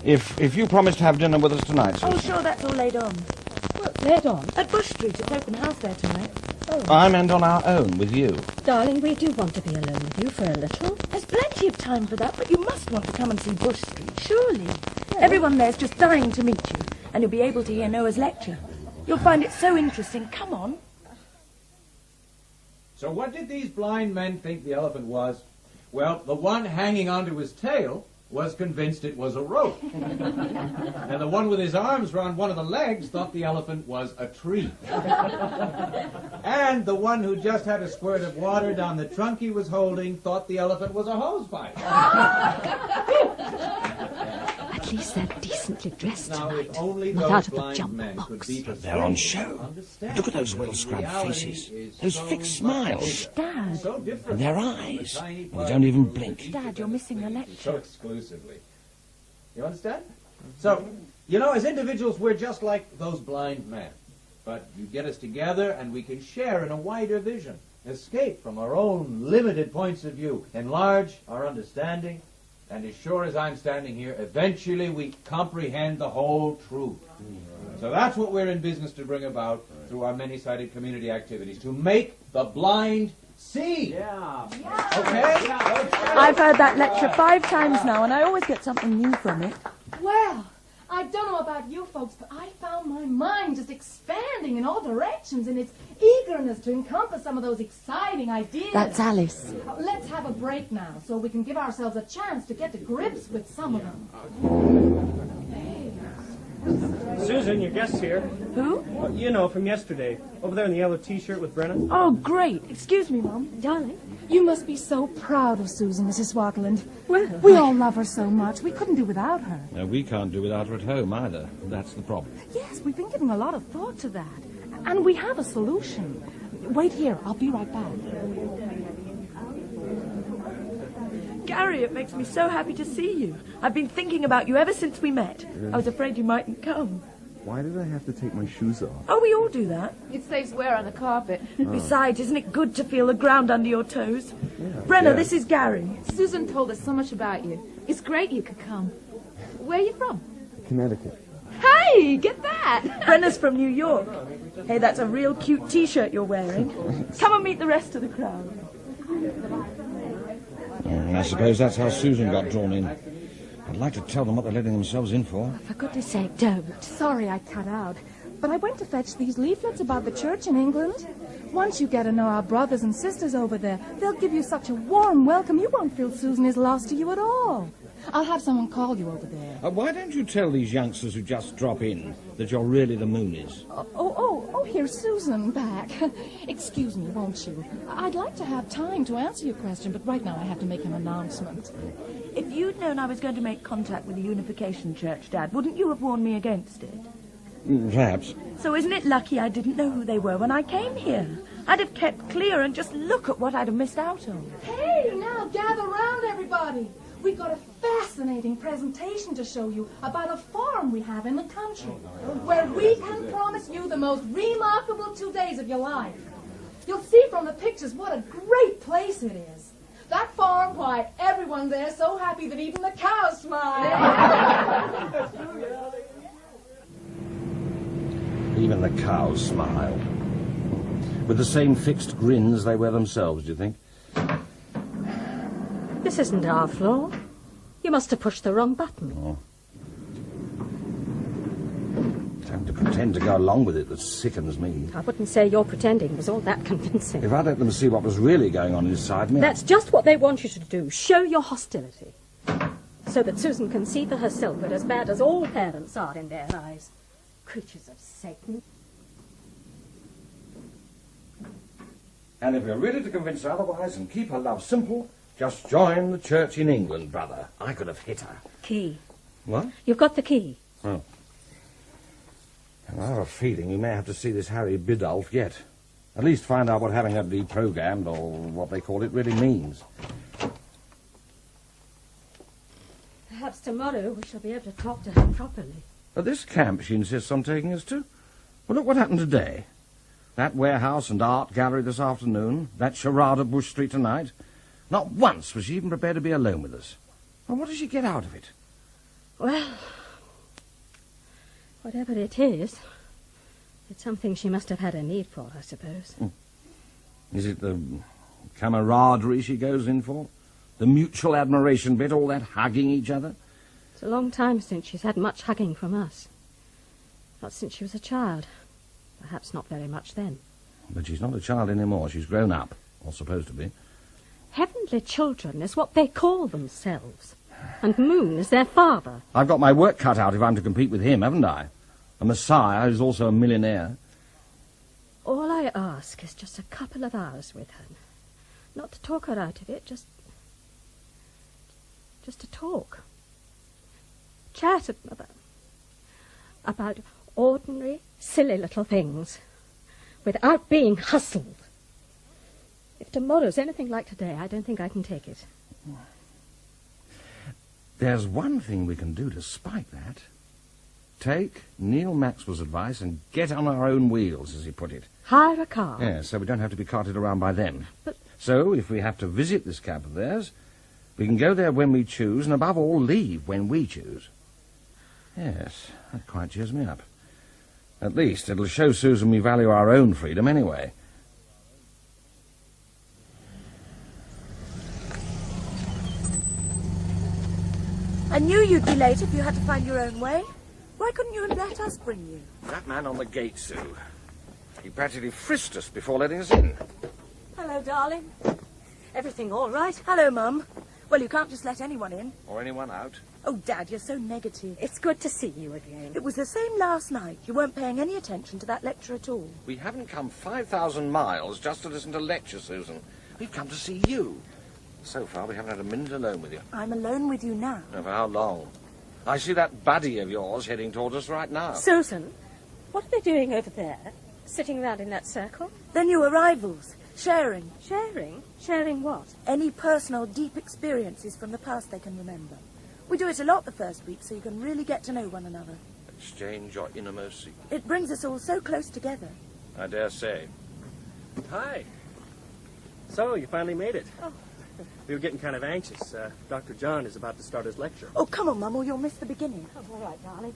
if you promise to have dinner with us tonight, Susan. Oh, sure, that's all laid on. Well, laid on? At Bush Street, it's open house there tonight. Oh. I meant on our own with you. Darling, we do want to be alone with you for a little. There's plenty of time for that, but you must want to come and see Bush Street, surely. Everyone there's just dying to meet you, and you'll be able to hear Noah's lecture. You'll find it so interesting. Come on. So what did these blind men think the elephant was? Well, the one hanging onto his tail was convinced it was a rope. And the one with his arms round one of the legs thought the elephant was a tree. And the one who just had a squirt of water down the trunk he was holding thought the elephant was a hosepipe. At at least they're decently dressed Now, tonight. if only Not those out of the blind jump men could box. be They're on show. Look at those well-scrubbed faces. Those fixed smiles. Dad. And their eyes. And they don't even blink. Dad, you're missing a So lecture. exclusively. You understand? So, you know, as individuals, we're just like those blind men. But you get us together and we can share in a wider vision. Escape from our own limited points of view. Enlarge our understanding. And as sure as I'm standing here, eventually we comprehend the whole truth. So that's what we're in business to bring about through our many-sided community activities. To make the blind see. Yeah. Okay? I've heard that lecture 5 times now, and I always get something new from it. Well, I don't know about you folks, but I found my mind just expanding in all directions in its eagerness to encompass some of those exciting ideas. That's Alice. Let's have a break now so we can give ourselves a chance to get to grips with some of them. Susan, your guest's here. Who? You know, from yesterday. Over there in the yellow T-shirt with Brenna. Oh, great. Excuse me, Mum. Darling. You must be so proud of Susan, Mrs. Swatland. Well, We all love her so much. We couldn't do without her. No, we can't do without her at home either. That's the problem. Yes, we've been giving a lot of thought to that. And we have a solution. Wait here. I'll be right back. Gary, it makes me so happy to see you. I've been thinking about you ever since we met. I was afraid you mightn't come. Why did I have to take my shoes off? Oh, we all do that. It saves wear on the carpet. Besides, isn't it good to feel the ground under your toes? Brenna, this is Gary. Susan told us so much about you. It's great you could come. Where are you from? Connecticut. Hey, get that! Brenna's from New York. Hey, that's a real cute T-shirt you're wearing. Come and meet the rest of the crowd. I suppose that's how Susan got drawn in. I'd like to tell them what they're letting themselves in for. For goodness sake, don't. Sorry I cut out. But I went to fetch these leaflets about the church in England. Once you get to know our brothers and sisters over there, they'll give you such a warm welcome you won't feel Susan is lost to you at all. I'll have someone call you over there. Why don't you tell these youngsters who just drop in that you're really the Moonies? Oh, here's Susan back. Excuse me, won't you? I'd like to have time to answer your question, but right now I have to make an announcement. If you'd known I was going to make contact with the Unification Church, Dad, wouldn't you have warned me against it? Perhaps. So isn't it lucky I didn't know who they were when I came here? I'd have kept clear and just look at what I'd have missed out on. Hey, now gather round, everybody. We've got a fascinating presentation to show you about a farm we have in the country, where we can promise you the most remarkable 2 days of your life. You'll see from the pictures what a great place it is. That farm, why, everyone there's so happy that even the cows smile. Even the cows smile. With the same fixed grins they wear themselves, do you think? This isn't our floor. You must have pushed the wrong button. Oh. Time to pretend to go along with it that sickens me. I wouldn't say your pretending was all that convincing. If I'd let them see what was really going on inside me... That's just what they want you to do. Show your hostility. So that Susan can see for herself that as bad as all parents are in their eyes. Creatures of Satan. And if you're ready to convince her otherwise and keep her love simple, just join the church in England, brother. I could have hit her. Key. What? You've got the key. Oh. And I have a feeling we may have to see this Harry Biddulph yet. At least find out what having her deprogrammed, or what they call it, really means. Perhaps tomorrow we shall be able to talk to her properly. At this camp she insists on taking us to. Well, look what happened today. That warehouse and art gallery this afternoon, that charade at Bush Street tonight. Not once was she even prepared to be alone with us. And what does she get out of it? Well, whatever it is, it's something she must have had a need for, I suppose. Is it the camaraderie she goes in for? The mutual admiration bit, all that hugging each other? It's a long time since she's had much hugging from us. Not since she was a child. Perhaps not very much then. But she's not a child anymore. She's grown up, or supposed to be. Heavenly children is what they call themselves. And Moon is their father. I've got my work cut out if I'm to compete with him, haven't I? A messiah who's also a millionaire. All I ask is just a couple of hours with her. Not to talk her out of it, just to talk. chattered, Mother, about ordinary, silly little things, without being hustled. If tomorrow's anything like today, I don't think I can take it. There's one thing we can do to spike that. Take Neil Maxwell's advice and get on our own wheels, as he put it. Hire a car? Yes, so we don't have to be carted around by them. But... So, if we have to visit this camp of theirs, we can go there when we choose, and above all, leave when we choose. Yes, that quite cheers me up. At least it'll show Susan we value our own freedom anyway. I knew you'd be late if you had to find your own way. Why couldn't you have let us bring you? That man on the gate, Sue. He practically frisked us before letting us in. Hello, darling. Everything all right? Hello, Mum. Well, you can't just let anyone in. Or anyone out. Oh, Dad, you're so negative. It's good to see you again. It was the same last night. You weren't paying any attention to that lecture at all. We haven't come 5,000 miles just to listen to lectures, Susan. We've come to see you. So far, we haven't had a minute alone with you. I'm alone with you now. No, for how long? I see that buddy of yours heading towards us right now. Susan, what are they doing over there? Sitting around in that circle? They're new arrivals. Sharing. Sharing? Sharing what? Any personal, deep experiences from the past they can remember. We do it a lot the first week, so you can really get to know one another. Exchange your innermost secret. It brings us all so close together. I dare say. Hi. So, you finally made it. Oh. We were getting kind of anxious. Dr. John is about to start his lecture. Oh, come on, Mum, or you'll miss the beginning. Oh, all right, darling.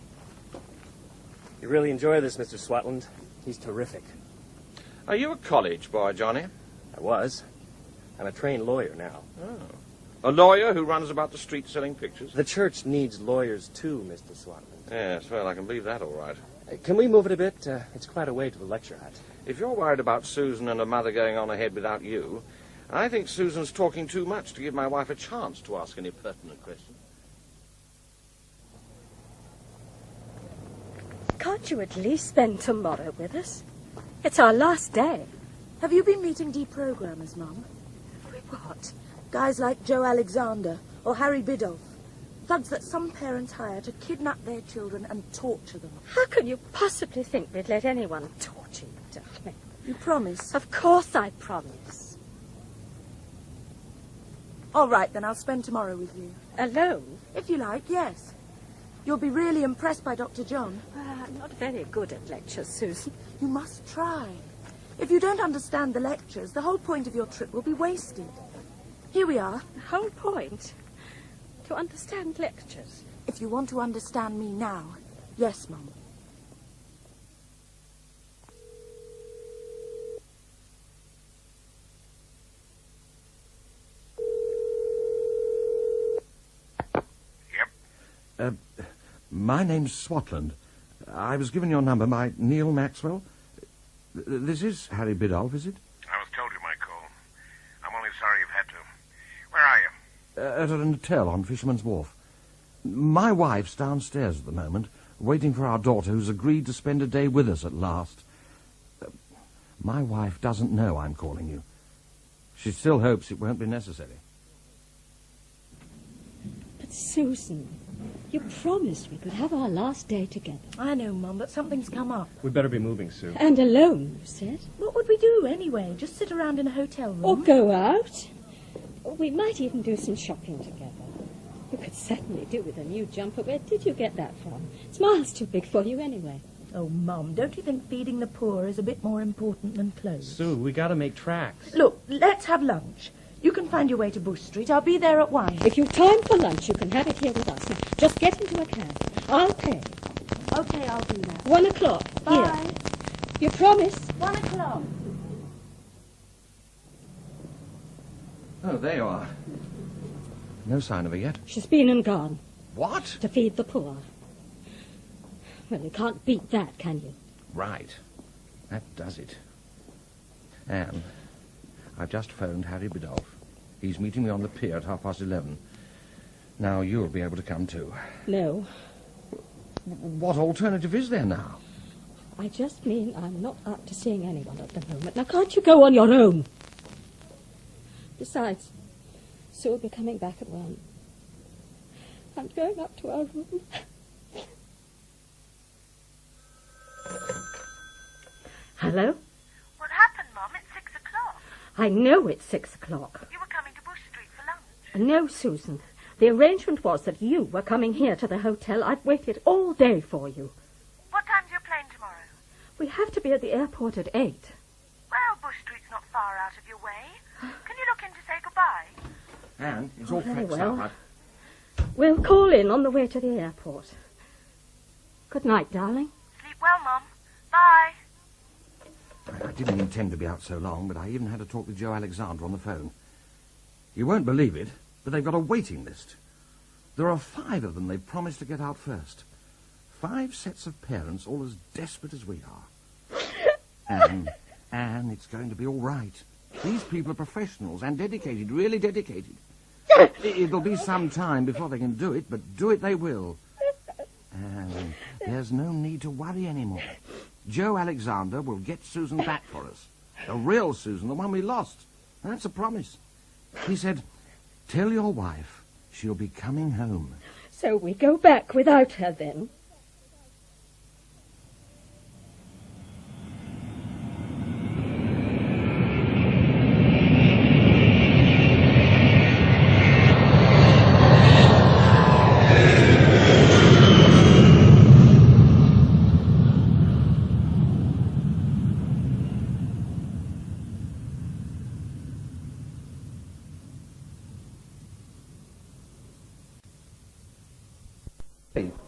You really enjoy this, Mr. Swatland. He's terrific. Are you a college boy, Johnny? I was. I'm a trained lawyer now. Oh. A lawyer who runs about the streets selling pictures? The church needs lawyers, too, Mr. Swatland. Yes, well, I can believe that all right. Can we move it a bit? It's quite a way to the lecture hut. If you're worried about Susan and her mother going on ahead without you, I think Susan's talking too much to give my wife a chance to ask any pertinent questions. Can't you at least spend tomorrow with us? It's our last day. Have you been meeting deprogrammers, Mum? What? Guys like Joe Alexander or Harry Biddulph. Thugs that some parents hire to kidnap their children and torture them. How can you possibly think we'd let anyone torture you, darling? You promise? Of course I promise. All right, then I'll spend tomorrow with you. Alone? If you like, yes. You'll be really impressed by Dr. John. I'm not very good at lectures, Susan. You must try. If you don't understand the lectures, the whole point of your trip will be wasted. Here we are. The whole point? To understand lectures? If you want to understand me now, yes, Mum. My name's Swatland. I was given your number by Neil Maxwell. This is Harry Biddulph, is it? I was told you might call. I'm only sorry you've had to. Where are you? At an hotel on Fisherman's Wharf. My wife's downstairs at the moment, waiting for our daughter who's agreed to spend a day with us at last. My wife doesn't know I'm calling you. She still hopes it won't be necessary. But Susan, you promised we could have our last day together. I know, Mum, but something's come up. We better be moving, Sue. And alone, you said? What would we do anyway? Just sit around in a hotel room? Or go out? We might even do some shopping together. You could certainly do with a new jumper. Where did you get that from? It's miles too big for you anyway. Oh, Mum, don't you think feeding the poor is a bit more important than clothes? Sue, we gotta make tracks. Look, let's have lunch. You can find your way to Bush Street. I'll be there at 1. If you've time for lunch, you can have it here with us. Now, just get into a cab. I'll pay. Okay, I'll do that. 1 o'clock. Bye. Here. You promise? 1 o'clock. Oh, there you are. No sign of her yet. She's been and gone. What? To feed the poor. Well, you can't beat that, can you? Right. That does it. Anne, I've just phoned Harry Biddulph. He's meeting me on the pier at 11:30. Now you'll be able to come too. No. What alternative is there now? I just mean I'm not up to seeing anyone at the moment. Now, can't you go on your own? Besides, Sue will be coming back at 1. I'm going up to our room. Hello? What happened, Mum? It's 6 o'clock. I know it's 6 o'clock. You were coming to Bush Street for lunch. No, Susan. The arrangement was that you were coming here to the hotel. I've waited all day for you. What time's your plane tomorrow? We have to be at the airport at 8. Well, Bush Street's not far out of your way. Can you look in to say goodbye? Anne, it's all Very fixed well. up. We'll call in on the way to the airport. Good night, darling. Sleep well, Mum. Bye. I didn't intend to be out so long, but I even had to talk with Joe Alexander on the phone. You won't believe it, but they've got a waiting list. There are 5 of them they've promised to get out first. 5 sets of parents, all as desperate as we are. Anne, it's going to be all right. These people are professionals and dedicated, really dedicated. It'll be some time before they can do it, but do it they will. And there's no need to worry anymore. Joe Alexander will get Susan back for us. The real Susan, the one we lost. And that's a promise. He said, tell your wife she'll be coming home. So we go back without her then?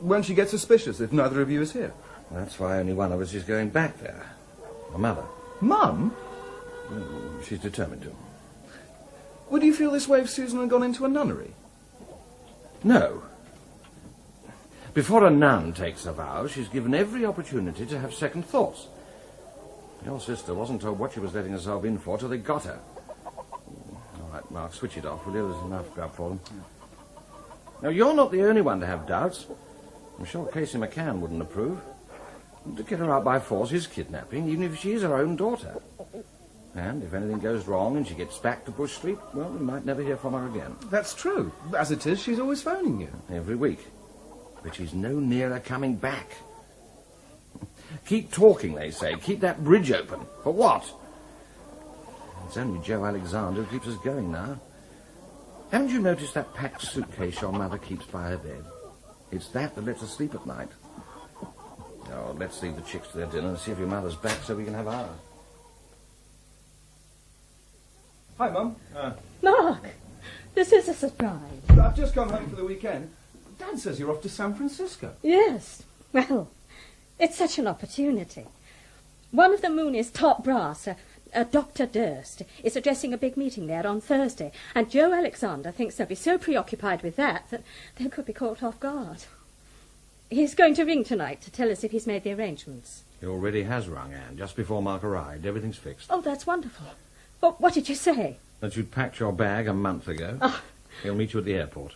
Won't she get suspicious if neither of you is here? That's why only one of us is going back there. My mother. Mum? She's determined to. Would you feel this way if Susan had gone into a nunnery? No. Before a nun takes a vow, she's given every opportunity to have second thoughts. Your sister wasn't told what she was letting herself in for till they got her. All right, Mark, switch it off, will you? There's enough grub for them. Now, you're not the only one to have doubts. I'm sure Casey McCann wouldn't approve. To get her out by force is kidnapping, even if she is her own daughter. And if anything goes wrong and she gets back to Bush Street, well, we might never hear from her again. That's true. As it is, she's always phoning you. Every week. But she's no nearer coming back. Keep talking, they say. Keep that bridge open. For what? It's only Joe Alexander who keeps us going now. Haven't you noticed that packed suitcase your mother keeps by her bed? It's that lets her sleep at night. Oh, let's leave the chicks to their dinner and see if your mother's back so we can have ours. Hi, Mum. Mark, this is a surprise. I've just come home for the weekend. Dad says you're off to San Francisco. Yes. Well, it's such an opportunity. One of the Moonies' top brass, Dr. Durst, is addressing a big meeting there on Thursday, and Joe Alexander thinks they'll be so preoccupied with that they could be caught off guard. He's going to ring tonight to tell us if he's made the arrangements. He already has rung, Anne, just before Mark arrived. Everything's fixed. Oh, that's wonderful. But what did you say? That you'd packed your bag a month ago. Oh. He'll meet you at the airport.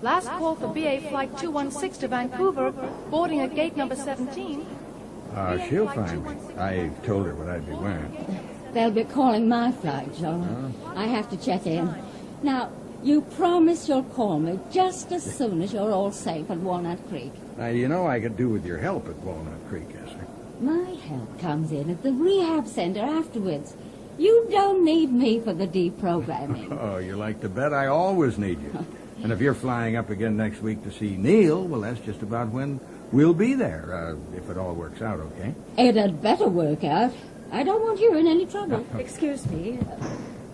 Last call for BA Flight 216 to Vancouver, boarding at gate number 17. She'll find me. I told her what I'd be wearing. They'll be calling my flight, John. I have to check in. Now, you promise you'll call me just as soon as you're all safe at Walnut Creek. Now, you know I could do with your help at Walnut Creek, Esther. My help comes in at the rehab center afterwards. You don't need me for the deprogramming. Oh, you like to bet I always need you. And if you're flying up again next week to see Neil, well, that's just about when we'll be there, if it all works out, okay? It had better work out. I don't want you in any trouble. Excuse me.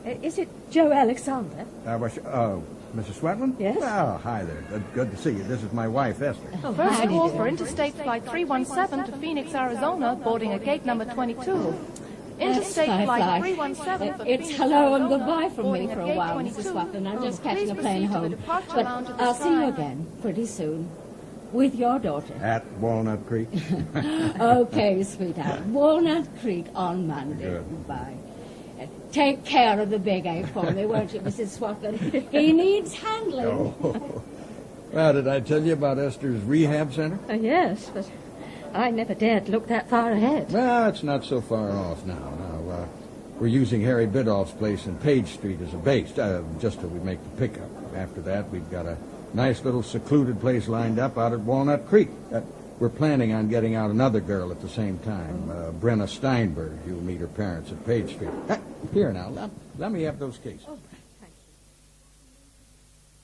Is it Joe Alexander? Mrs. Swatland? Yes? Oh, hi there. Good to see you. This is my wife, Esther. First call for Interstate Flight 317 to Phoenix, Arizona, boarding at gate number 22. Interstate Flight 317 for It's Phoenix, hello and Arizona, goodbye from me boarding for at a gate while, 22. Mrs. Swatland. I'm just catching Please a plane proceed to the home. departure But lounge at the I'll see you Sky. again pretty soon. With your daughter. At Walnut Creek? Okay, sweetheart. Walnut Creek on Monday. Good. Bye. Take care of the big A for me, won't you, Mrs. Swatland? He needs handling. Oh. Well, did I tell you about Esther's rehab center? Yes, but I never dared look that far ahead. Well, it's not so far off now. We're using Harry Biddulph's place in Page Street as a base, just till we make the pickup. After that, we've got a nice little secluded place lined up out at Walnut Creek. We're planning on getting out another girl at the same time, Brenna Steinberg. You'll meet her parents at Page Street. Here now, let me have those cases.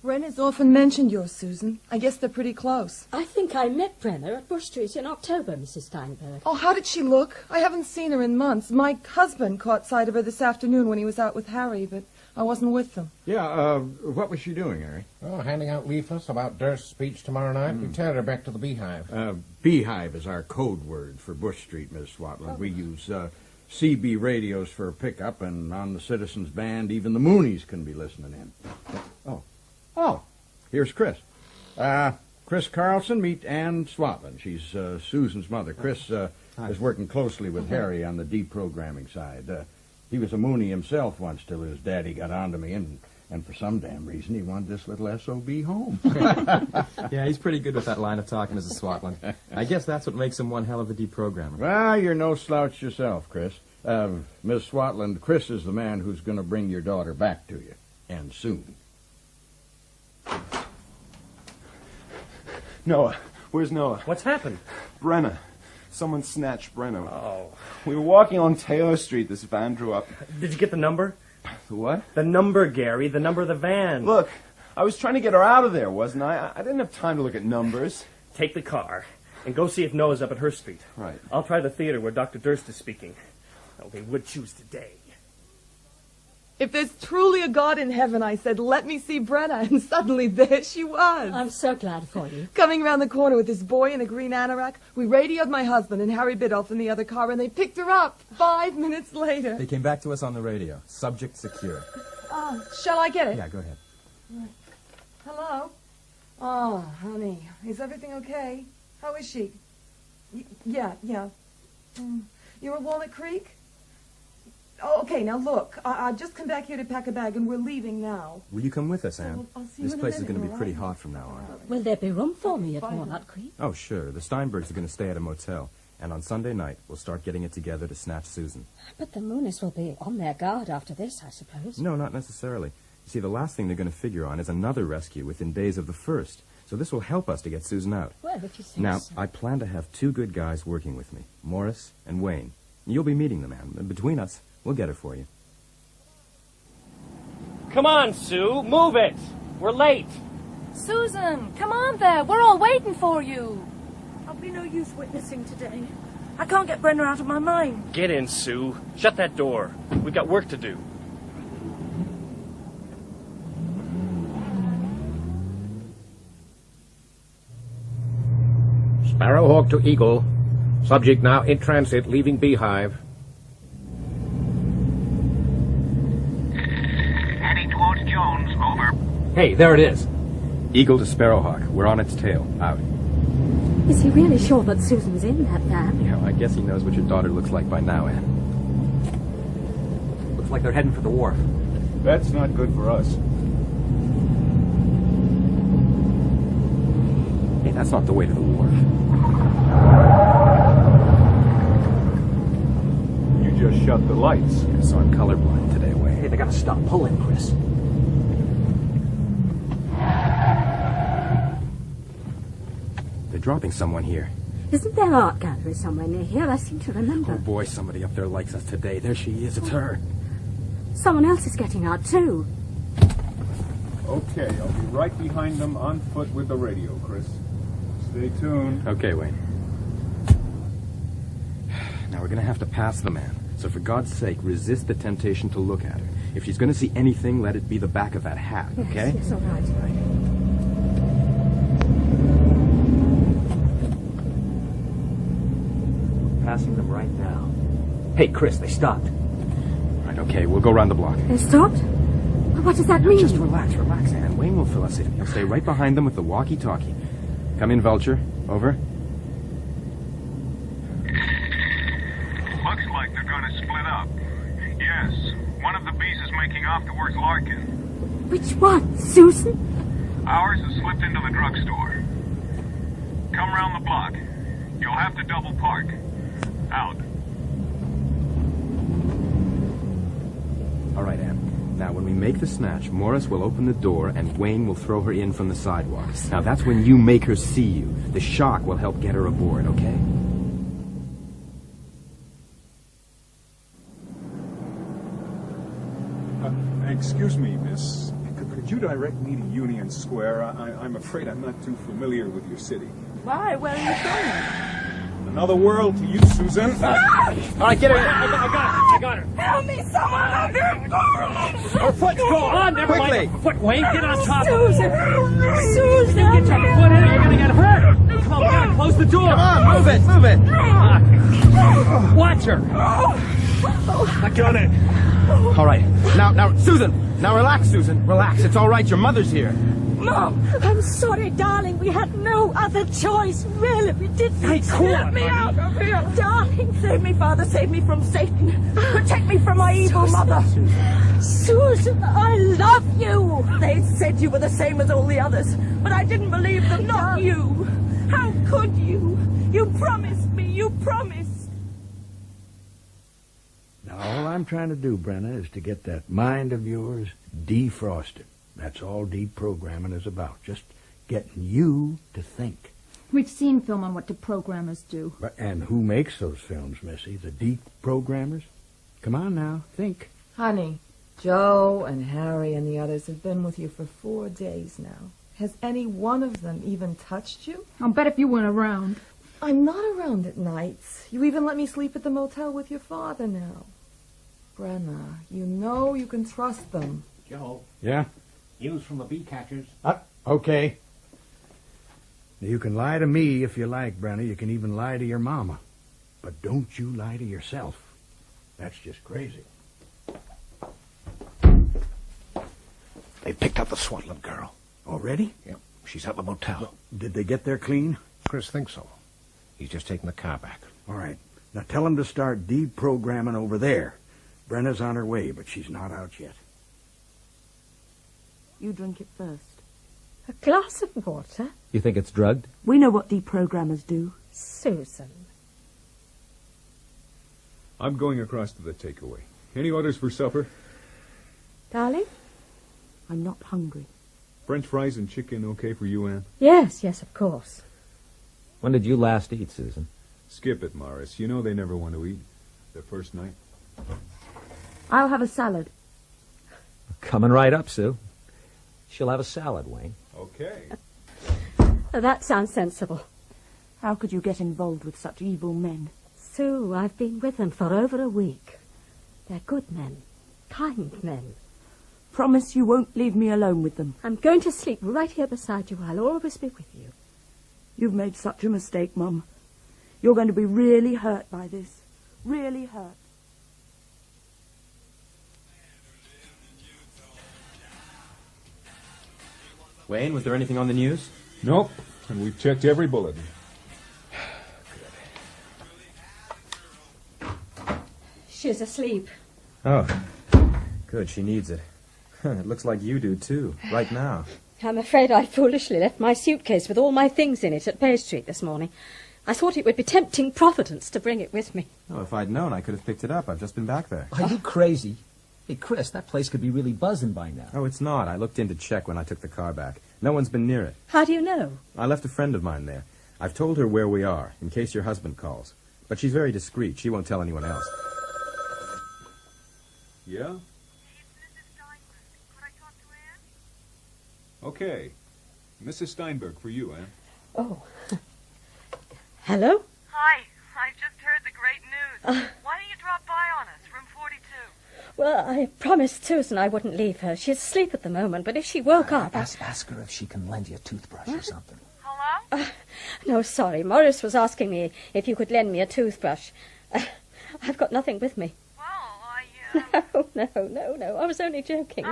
Brenna's often mentioned yours, Susan. I guess they're pretty close. I think I met Brenna at Bush Street in October, Mrs. Steinberg. Oh, how did she look? I haven't seen her in months. My husband caught sight of her this afternoon when he was out with Harry, but I wasn't with them. Yeah, what was she doing, Harry? Oh, handing out leaflets about Durst's speech tomorrow night. We carried her back to the Beehive. Beehive is our code word for Bush Street, Miss Swatland. We use CB radios for pickup, and on the Citizens Band, even the Moonies can be listening in. Oh, here's Chris. Chris Carlson, meet Ann Swatland. She's Susan's mother. Chris is working closely with Harry on the deprogramming side. He was a Moonie himself once till his daddy got onto me, and for some damn reason he wanted this little SOB home. Yeah, he's pretty good with that line of talk, Mrs. Swatland. I guess that's what makes him one hell of a deprogrammer. Well, you're no slouch yourself, Chris. Miss Swatland, Chris is the man who's going to bring your daughter back to you, and soon. Noah. Where's Noah? What's happened? Brenna. Someone snatched Brenna. Oh. We were walking along Taylor Street. This van drew up. Did you get the number? The what? The number, Gary. The number of the van. Look, I was trying to get her out of there, wasn't I? I didn't have time to look at numbers. Take the car and go see if Noah's up at her street. Right. I'll try the theater where Dr. Durst is speaking. Well, they would choose today. If there's truly a God in heaven, I said, let me see Brenna, and suddenly there she was. I'm so glad for you. Coming around the corner with this boy in a green anorak. We radioed my husband and Harry Biddulph in the other car, and they picked her up 5 minutes later. They came back to us on the radio. Subject secure. Shall I get it? Yeah, go ahead. Hello? Oh, honey, is everything okay? How is she? Yeah. You're at Walnut Creek? Oh, okay, now look, I've just come back here to pack a bag, and we're leaving now. Will you come with us, Anne? I'll see you This in a place is minute, going to be all pretty right? hot from now on. Will there be room for me at Walnut Creek? Oh, sure. The Steinbergs are going to stay at a motel. And on Sunday night, we'll start getting it together to snatch Susan. But the Moonies will be on their guard after this, I suppose. No, not necessarily. You see, the last thing they're going to figure on is another rescue within days of the first. So this will help us to get Susan out. Well, if you say Now, so. I plan to have 2 good guys working with me, Morris and Wayne. You'll be meeting them, Anne. And between us, we'll get her for you. Come on, Sue. Move it. We're late. Susan, come on there. We're all waiting for you. I'll be no use witnessing today. I can't get Brenna out of my mind. Get in, Sue. Shut that door. We've got work to do. Sparrowhawk to Eagle. Subject now in transit, leaving Beehive. Heading towards Jones, over. Hey, there it is. Eagle to Sparrowhawk. We're on its tail. Out. Is he really sure that Susan's in that van? Yeah, I guess he knows what your daughter looks like by now, Anne. Looks like they're heading for the wharf. That's not good for us. Hey, that's not the way to the wharf. You just shut the lights. Yeah, so I'm colorblind today, Wayne. Hey, they gotta stop pulling, Chris. They're dropping someone here. Isn't there art gallery somewhere near here? I seem to remember. Oh, boy, somebody up there likes us today. There she is. It's her. Someone else is getting out, too. Okay, I'll be right behind them on foot with the radio, Chris. Stay tuned. Okay, Wayne. Now, we're going to have to pass the man. So for God's sake, resist the temptation to look at her. If she's going to see anything, let it be the back of that hat, okay? Yes, all right. Passing them right now. Hey, Chris, they stopped. Right, okay, we'll go around the block. They stopped? What does that mean? Just relax, Anne. Wayne will fill us in. You'll stay right behind them with the walkie-talkie. Come in, Vulture. Over. Looks like they're going to split up. Yes, one of the bees is making off towards Larkin. Which one? Susan? Ours has slipped into the drugstore. Come round the block. You'll have to double park. Out. make the snatch, Morris will open the door and Wayne will throw her in from the sidewalk. Now that's when you make her see you. The shock will help get her aboard, okay? Excuse me, miss. Could you direct me to Union Square? I'm afraid I'm not too familiar with your city. Why? Where are you going? Another world to you, Susan. All right, get her. I got her. Help me, someone! I'm being torn! Her foot's gone. Never mind the foot, Wayne. Get on top of Susan! her. Susan! Get your foot in it. You're going to get hurt. Come on, we got to close the door. Come on, move it. Watch her. I got it. All right. Now, Susan. Now, relax, Susan. Relax. It's all right. Your mother's here. Mom, I'm sorry, darling. We had no other choice. Really, we didn't. Hey, cool Let me out of here. Darling, save me, Father. Save me from Satan. Protect me from my evil mother. Susan, I love you. They said you were the same as all the others, but I didn't believe them. Not you. How could you? You promised me. You promised. Now, all I'm trying to do, Brenna, is to get that mind of yours defrosted. That's all deprogramming is about. Just getting you to think. We've seen film on what deprogrammers do. And who makes those films, Missy? The deprogrammers? Come on now, think. Honey, Joe and Harry and the others have been with you for 4 days now. Has any one of them even touched you? I'll bet if you weren't around. I'm not around at nights. You even let me sleep at the motel with your father now. Brenna, you know you can trust them. Joe. Yeah? News from the bee catchers. Okay. You can lie to me if you like, Brenna. You can even lie to your mama. But don't you lie to yourself. That's just crazy. They picked up the Swatland girl. Already? Yep. She's at the motel. Did they get there clean? Chris thinks so. He's just taking the car back. All right. Now tell him to start deprogramming over there. Brenna's on her way, but she's not out yet. You drink it first. A glass of water? You think it's drugged? We know what deprogrammers do. Susan. I'm going across to the takeaway. Any orders for supper? Darling? I'm not hungry. French fries and chicken okay for you, Anne? Yes, of course. When did you last eat, Susan? Skip it, Morris. You know they never want to eat. Their first night. I'll have a salad. Coming right up, Sue. She'll have a salad, Wayne. Okay. That sounds sensible. How could you get involved with such evil men? Sue, I've been with them for over a week. They're good men. Kind men. Promise you won't leave me alone with them. I'm going to sleep right here beside you. I'll always be with you. You've made such a mistake, Mum. You're going to be really hurt by this. Really hurt. Wayne, was there anything on the news? Nope. And we've checked every bulletin. She's asleep. Oh, good. She needs it. It looks like you do, too, right now. I'm afraid I foolishly left my suitcase with all my things in it at Bay Street this morning. I thought it would be tempting Providence to bring it with me. Oh, if I'd known, I could have picked it up. I've just been back there. Are you crazy? Hey, Chris, that place could be really buzzing by now. Oh, it's not. I looked in to check when I took the car back. No one's been near it. How do you know? I left a friend of mine there. I've told her where we are, in case your husband calls. But she's very discreet. She won't tell anyone else. Yeah? Okay. Mrs. Steinberg, for you, Anne. Oh. Hello? Hi. I just heard the great news. Why don't you drop by on us, room 42? Well, I promised Susan I wouldn't leave her. She's asleep at the moment, but if she woke up... Ask her if she can lend you a toothbrush or something. Hello? No, sorry. Morris was asking me if you could lend me a toothbrush. I've got nothing with me. No. I was only joking.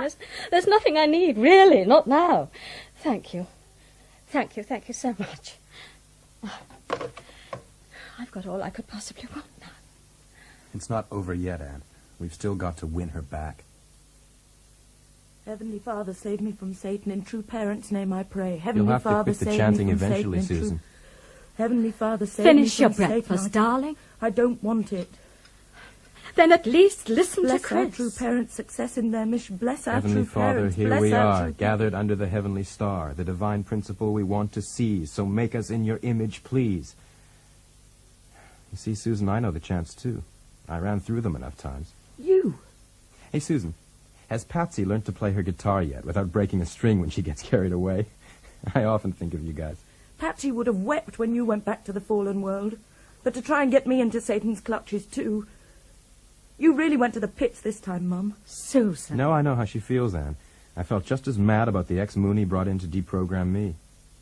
There's nothing I need, really, not now. Thank you so much. I've got all I could possibly want now. It's not over yet, Anne. We've still got to win her back. Heavenly Father, save me from Satan. In true parents' name I pray. You'll Heavenly have Father, to quit the save chanting me from eventually, Satan. Susan. Heavenly Father, save me from Finish your Satan. breakfast, darling. I don't want it. Then at least listen Bless to Chris. our true parents' success in their mission. Bless our Heavenly true Father, parents. here Bless we our are, true gathered under the heavenly star, the divine principle we want to see, so make us in your image, please. You see, Susan, I know the chants, too. I ran through them enough times. You? Hey, Susan, has Patsy learned to play her guitar yet without breaking a string when she gets carried away? I often think of you guys. Patsy would have wept when you went back to the fallen world. But to try and get me into Satan's clutches, too. You really went to the pits this time, Mum. Susan. No, I know how she feels, Anne. I felt just as mad about the ex-Mooney brought in to deprogram me.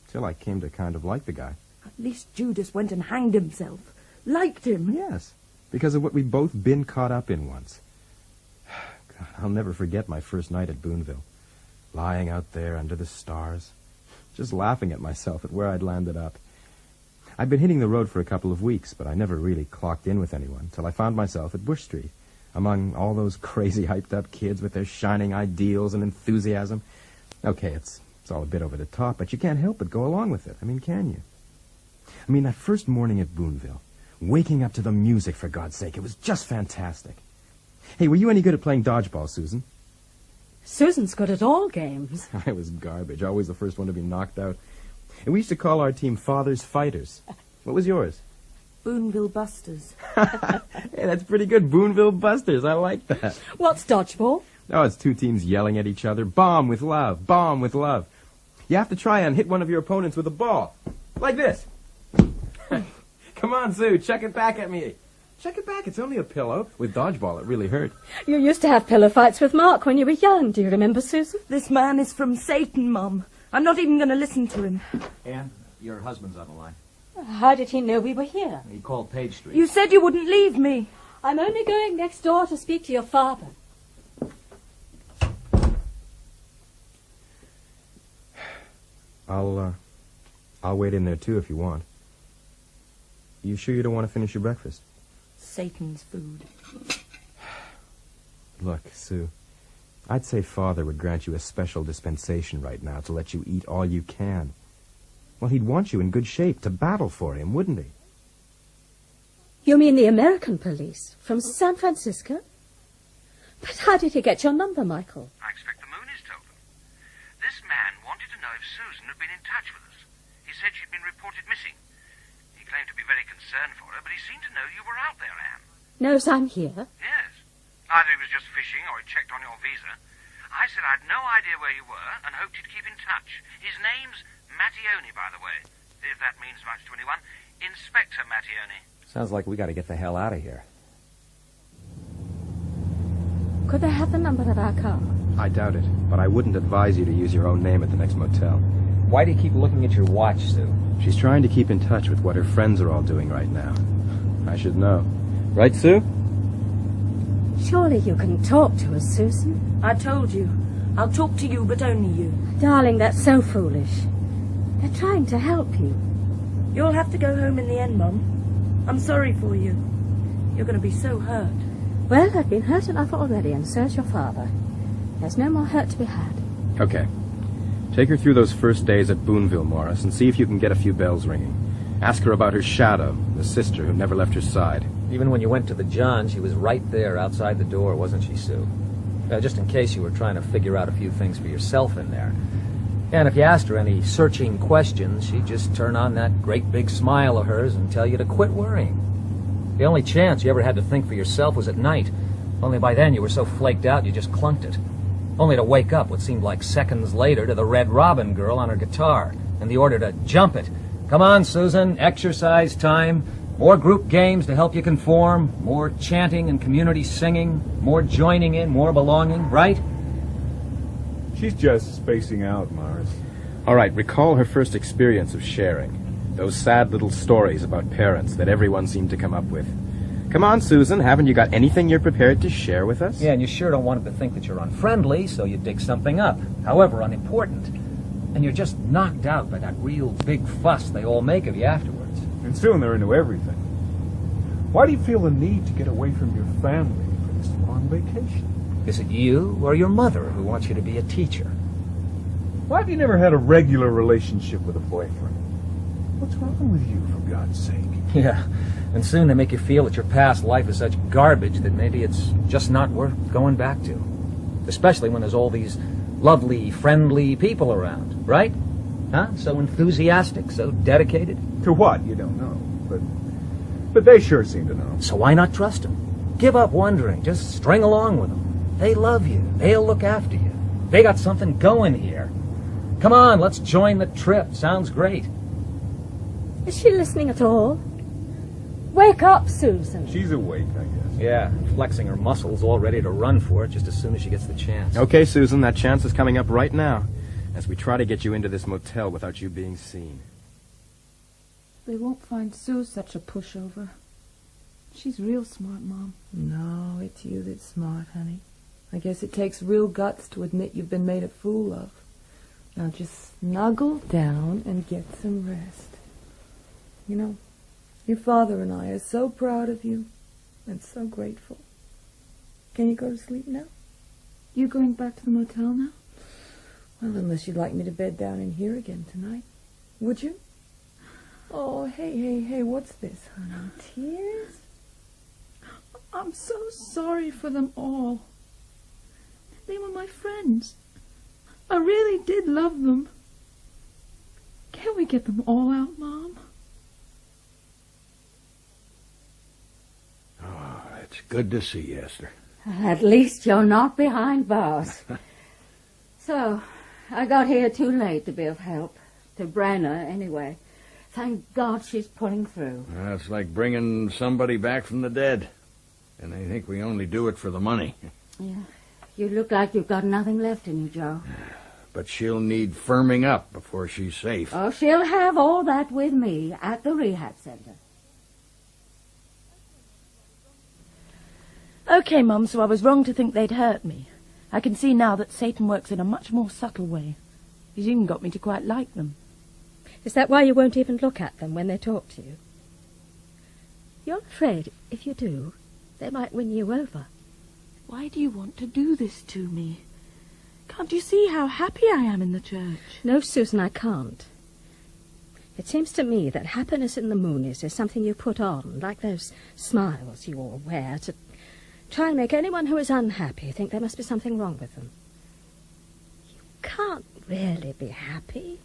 Till I came to kind of like the guy. At least Judas went and hanged himself. Liked him. Yes, because of what we'd both been caught up in once. God, I'll never forget my first night at Boonville. Lying out there under the stars. Just laughing at myself at where I'd landed up. I'd been hitting the road for a couple of weeks, but I never really clocked in with anyone till I found myself at Bush Street, among all those crazy hyped-up kids with their shining ideals and enthusiasm. Okay, it's all a bit over the top, but you can't help but go along with it. I mean, can you? I mean, that first morning at Boonville, waking up to the music, for God's sake, it was just fantastic. Hey, were you any good at playing dodgeball, Susan? Susan's good at all games. I was garbage, always the first one to be knocked out. And we used to call our team Father's Fighters. What was yours? Boonville Busters. Hey, that's pretty good. Boonville Busters. I like that. What's dodgeball? Oh, it's two teams yelling at each other. Bomb with love. Bomb with love. You have to try and hit one of your opponents with a ball. Like this. Come on, Sue. Chuck it back at me. Chuck it back. It's only a pillow. With dodgeball, it really hurt. You used to have pillow fights with Mark when you were young. Do you remember, Susan? This man is from Satan, Mum. I'm not even going to listen to him. Anne, your husband's on the line. How did he know we were here? He called Page Street. You said you wouldn't leave me. I'm only going next door to speak to your father. I'll wait in there, too, if you want. You sure you don't want to finish your breakfast? Satan's food. Look, Sue, I'd say Father would grant you a special dispensation right now to let you eat all you can. Well, he'd want you in good shape to battle for him, wouldn't he? You mean the American police from San Francisco? But how did he get your number, Michael? I expect the Moonies told them. This man wanted to know if Susan had been in touch with us. He said she'd been reported missing. He claimed to be very concerned for her, but he seemed to know you were out there, Anne. Knows I'm here? Yes. Either he was just fishing or he checked on your visa. I said I'd no idea where you were and hoped he'd keep in touch. His name's Mattione, by the way, if that means much to anyone. Inspector Mattione. Sounds like we got to get the hell out of here. Could they have the number of our car? I doubt it, but I wouldn't advise you to use your own name at the next motel. Why do you keep looking at your watch, Sue? She's trying to keep in touch with what her friends are all doing right now. I should know. Right, Sue? Surely you can talk to us, Susan. I told you. I'll talk to you, but only you. Darling, that's so foolish. They're trying to help you. You'll have to go home in the end, Mum. I'm sorry for you. You're going to be so hurt. Well, I've been hurt enough already, and so's your father. There's no more hurt to be had. Okay. Take her through those first days at Boonville, Morris, and see if you can get a few bells ringing. Ask her about her shadow, the sister who never left her side. Even when you went to the John, she was right there outside the door, wasn't she, Sue? Just in case you were trying to figure out a few things for yourself in there. And if you asked her any searching questions, she'd just turn on that great big smile of hers and tell you to quit worrying. The only chance you ever had to think for yourself was at night. Only by then you were so flaked out you just clunked it. Only to wake up what seemed like seconds later to the Red Robin girl on her guitar and the order to jump it. Come on, Susan, exercise time. More group games to help you conform. More chanting and community singing. More joining in, more belonging, right? She's just spacing out, Morris. All right, recall her first experience of sharing. Those sad little stories about parents that everyone seemed to come up with. Come on, Susan, haven't you got anything you're prepared to share with us? Yeah, and you sure don't want them to think that you're unfriendly, so you dig something up, however unimportant. And you're just knocked out by that real big fuss they all make of you afterwards. And soon they're into everything. Why do you feel the need to get away from your family for this long vacation? Is it you or your mother who wants you to be a teacher? Why have you never had a regular relationship with a boyfriend? What's wrong with you, for God's sake? Yeah, And soon they make you feel that your past life is such garbage that maybe it's just not worth going back to. Especially when there's all these lovely, friendly people around, right? Huh? So enthusiastic, so dedicated. To what? You don't know. But they sure seem to know. So why not trust them? Give up wondering. Just string along with them. They love you. They'll look after you. They got something going here. Come on, let's join the trip. Sounds great. Is she listening at all? Wake up, Susan. She's awake, I guess. Yeah, flexing her muscles, all ready to run for it just as soon as she gets the chance. Okay, Susan, that chance is coming up right now, as we try to get you into this motel without you being seen. They won't find Sue such a pushover. She's real smart, Mom. No, it's you that's smart, honey. I guess it takes real guts to admit you've been made a fool of. Now just snuggle down and get some rest. You know, your father and I are so proud of you and so grateful. Can you go to sleep now? You going back to the motel now? Well, unless you'd like me to bed down in here again tonight. Would you? Oh, hey, what's this, honey? Tears? I'm so sorry for them all. They were my friends. I really did love them. Can't we get them all out, Mom? Oh, it's good to see you, Esther. At least you're not behind bars. So, I got here too late to be of help. To Brenna, anyway. Thank God she's pulling through. It's like bringing somebody back from the dead. And they think we only do it for the money. Yeah. You look like you've got nothing left in you, Joe. But she'll need firming up before she's safe. Oh, she'll have all that with me at the rehab center. Okay, Mum, so I was wrong to think they'd hurt me. I can see now that Satan works in a much more subtle way. He's even got me to quite like them. Is that why you won't even look at them when they talk to you? You're afraid, if you do, they might win you over. Why do you want to do this to me? Can't you see how happy I am in the church? No, Susan, I can't. It seems to me that happiness in the Moonies is something you put on, like those smiles you all wear, to try and make anyone who is unhappy think there must be something wrong with them. You can't really be happy.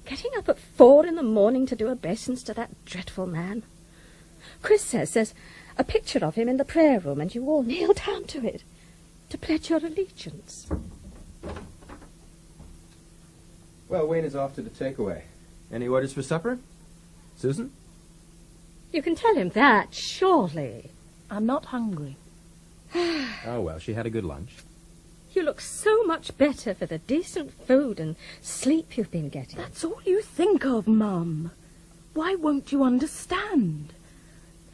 Getting up at 4 a.m. to do obeisance to that dreadful man. Chris says there's a picture of him in the prayer room, and you all kneel down to it to pledge your allegiance. Well, Wayne is off to the takeaway. Any orders for supper? Susan? You can tell him that, surely. I'm not hungry. Oh, well, she had a good lunch. You look so much better for the decent food and sleep you've been getting. That's all you think of, Mum. Why won't you understand?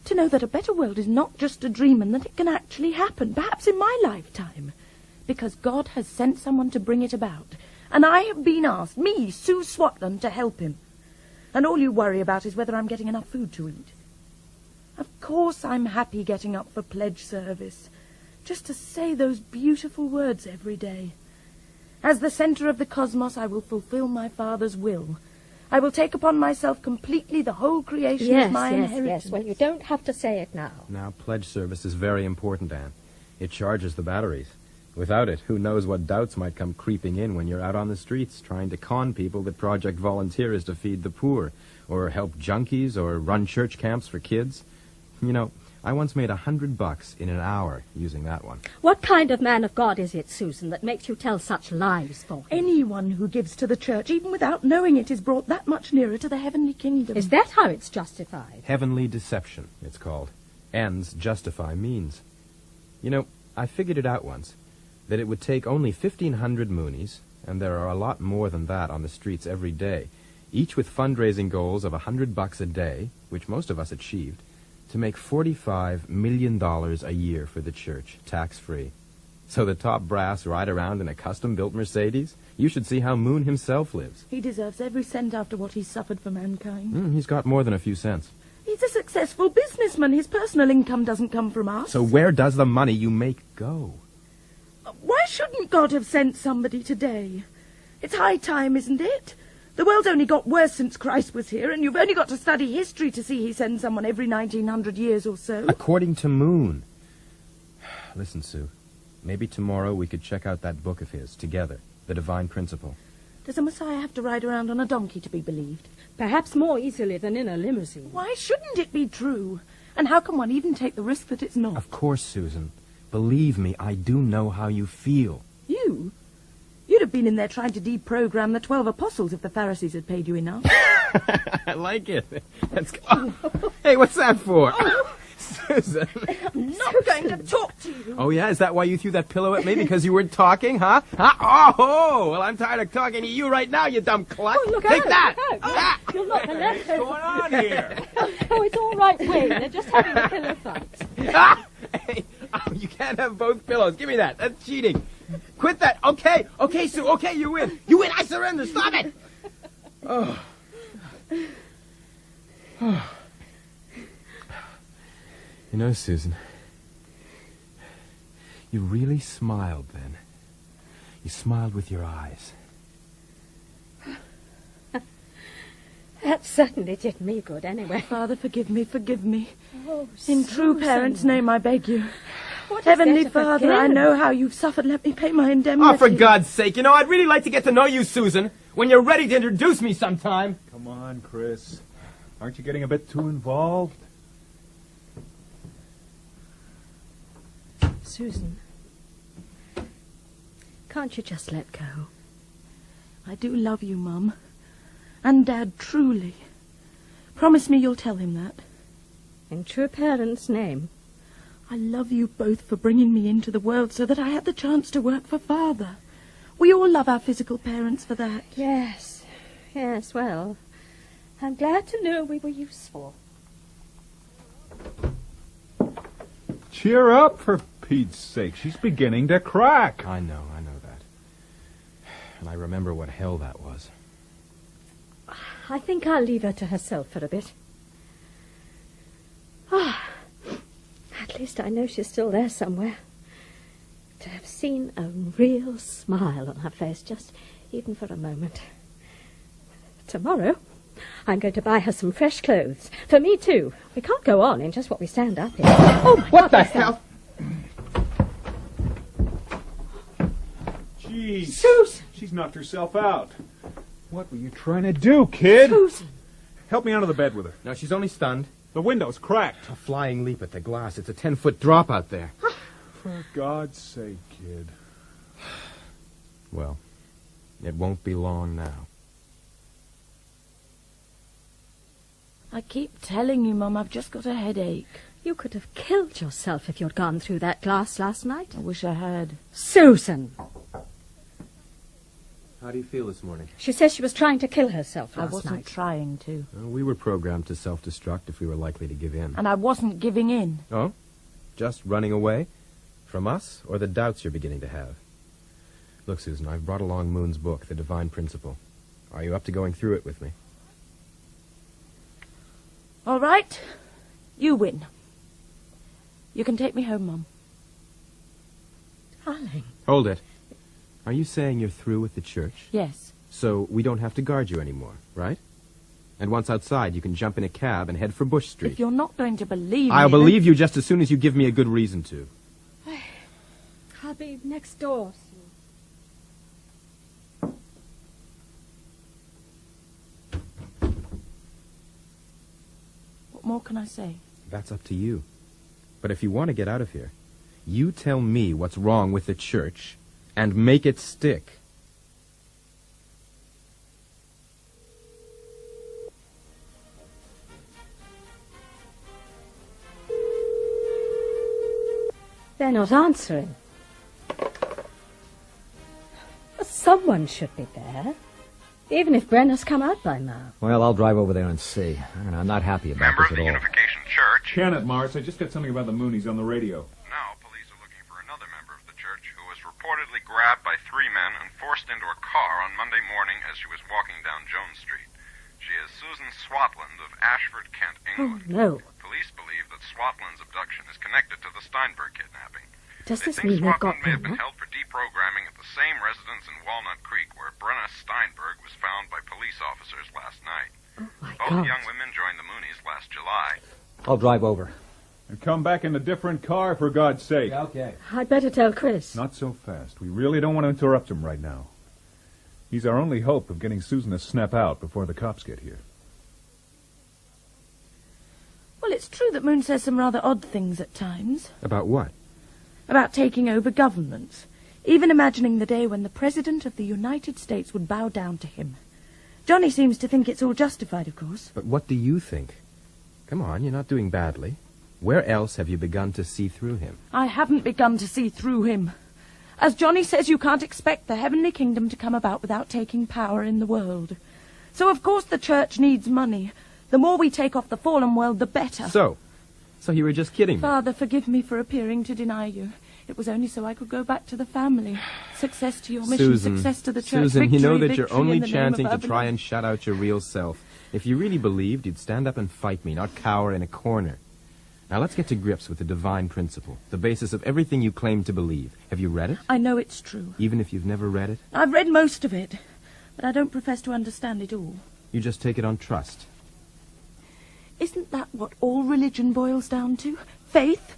To know that a better world is not just a dream and that it can actually happen, perhaps in my lifetime. Because God has sent someone to bring it about. And I have been asked, me, Sue Swatland, to help him. And all you worry about is whether I'm getting enough food to eat. Of course I'm happy getting up for pledge service. Just to say those beautiful words every day. As the centre of the cosmos, I will fulfill my Father's will. I will take upon myself completely the whole creation as my inheritance. Yes, well, you don't have to say it now. Now, pledge service is very important, Anne. It charges the batteries. Without it, who knows what doubts might come creeping in when you're out on the streets trying to con people that Project Volunteer is to feed the poor, or help junkies, or run church camps for kids. You know, I once made $100 in an hour using that one. What kind of man of God is it, Susan, that makes you tell such lies for him? Anyone who gives to the church, even without knowing it, is brought that much nearer to the heavenly kingdom. Is that how it's justified? Heavenly deception, it's called. Ends justify means. You know, I figured it out once, that it would take only 1,500 Moonies, and there are a lot more than that on the streets every day, each with fundraising goals of $100 a day, which most of us achieved, to make $45 million a year for the church, tax-free. So the top brass ride around in a custom-built Mercedes? You should see how Moon himself lives. He deserves every cent after what he's suffered for mankind. He's got more than a few cents. He's a successful businessman. His personal income doesn't come from us. So where does the money you make go? Why shouldn't God have sent somebody today? It's high time, isn't it? The world's only got worse since Christ was here, and you've only got to study history to see he sends someone every 1900 years or so. According to Moon. Listen, Sue, maybe tomorrow we could check out that book of his, together, The Divine Principle. Does the Messiah have to ride around on a donkey to be believed? Perhaps more easily than in a limousine. Why shouldn't it be true? And how can one even take the risk that it's not? Of course, Susan. Believe me, I do know how you feel. You? You'd have been in there trying to deprogram the 12 apostles if the Pharisees had paid you enough. I like it. Let's go. Oh. Hey, what's that for? Oh. Susan. I'm not going to talk to you. Oh, yeah? Is that why you threw that pillow at me? Because you weren't talking, huh? Oh, well, I'm tired of talking to you right now, you dumb klutz. Oh, look Take out, that! Look out. You'll knock the left over. What's going on here? Oh, it's all right, Wayne. They're just having a pillow fight. Hey, you can't have both pillows. Give me that. That's cheating. Quit that. Okay, Sue. Okay, you win. You win. I surrender. Stop it. Oh. Oh. You know, Susan, you really smiled then. You smiled with your eyes. That certainly did me good, anyway. Father, forgive me, forgive me. Oh, In true Susan. parents' name, I beg you. What is Heavenly there to Father, forgive? I know how you've suffered. Let me pay my indemnity. Oh, for God's sake. You know, I'd really like to get to know you, Susan, when you're ready to introduce me sometime. Come on, Chris. Aren't you getting a bit too involved? Susan, can't you just let go? I do love you, Mum. And Dad, truly. Promise me you'll tell him that. In true parents' name. I love you both for bringing me into the world so that I had the chance to work for Father. We all love our physical parents for that. Yes, well, I'm glad to know we were useful. Cheer up, for Pete's sake. She's beginning to crack. I know that. And I remember what hell that was. I think I'll leave her to herself for a bit. At least I know she's still there somewhere. To have seen a real smile on her face, just even for a moment. Tomorrow, I'm going to buy her some fresh clothes. For me, too. We can't go on in just what we stand up in. Oh, my What God, the what's that? hell? Jeez. Susan! She's knocked herself out. What were you trying to do, kid? Susan! Help me onto the bed with her. No, she's only stunned. The window's cracked. A flying leap at the glass. It's a 10-foot drop out there. For God's sake, kid. Well, it won't be long now. I keep telling you, Mum, I've just got a headache. You could have killed yourself if you'd gone through that glass last night. I wish I had. Susan! How do you feel this morning? She says she was trying to kill herself I last wasn't night. trying to. We were programmed to self-destruct if we were likely to give in. And I wasn't giving in. Oh? Just running away? From us, or the doubts you're beginning to have? Look, Susan, I've brought along Moon's book, The Divine Principle. Are you up to going through it with me? All right. You win. You can take me home, Mum. Darling. Hold it. Are you saying you're through with the church? Yes. So we don't have to guard you anymore, right? And once outside, you can jump in a cab and head for Bush Street. If you're not going to believe me... I'll believe you just as soon as you give me a good reason to. I'll be next door soon. What more can I say? That's up to you. But if you want to get out of here, you tell me what's wrong with the church and make it stick. They're not answering. Someone should be there. Even if Brenna's come out by now. Well, I'll drive over there and see. I'm not happy about Member this of at the all. Unification Church. Janet Morris, I just got something about the Moonies on the radio. Now, police are looking for another member of the church who was reportedly grabbed by 3 men and forced into a car on Monday morning as she was walking down Jones Street. She is Susan Swatland of Ashford, Kent, England. Oh, no. Police believe that Swatland's abduction is connected to the Steinberg kidnapping. Does They this think mean they've got Swatland may have been Brenna? held for deprogramming at the same residence in Walnut Creek where Brenna Steinberg was found by police officers last night. Oh, my Both God. young women joined the Moonies last July. I'll drive over. And come back in a different car, for God's sake. Yeah, okay. I'd better tell Chris. Not so fast. We really don't want to interrupt him right now. He's our only hope of getting Susan to snap out before the cops get here. Well, it's true that Moon says some rather odd things at times. About what? About taking over governments. Even imagining the day when the President of the United States would bow down to him. Johnny seems to think it's all justified, of course. But what do you think? Come on, you're not doing badly. Where else have you begun to see through him? I haven't begun to see through him. As Johnny says, you can't expect the heavenly kingdom to come about without taking power in the world. So, of course, the church needs money. The more we take off the fallen world, the better. So you were just kidding me? Father, forgive me for appearing to deny you. It was only so I could go back to the family. Success to your mission, success to the church. Susan, victory, you know that victory you're only in the name chanting of to our try beloved. and shut out your real self. If you really believed, you'd stand up and fight me, not cower in a corner. Now let's get to grips with the divine principle, the basis of everything you claim to believe. Have you read it? I know it's true. Even if you've never read it? I've read most of it, but I don't profess to understand it all. You just take it on trust. Isn't that what all religion boils down to? Faith?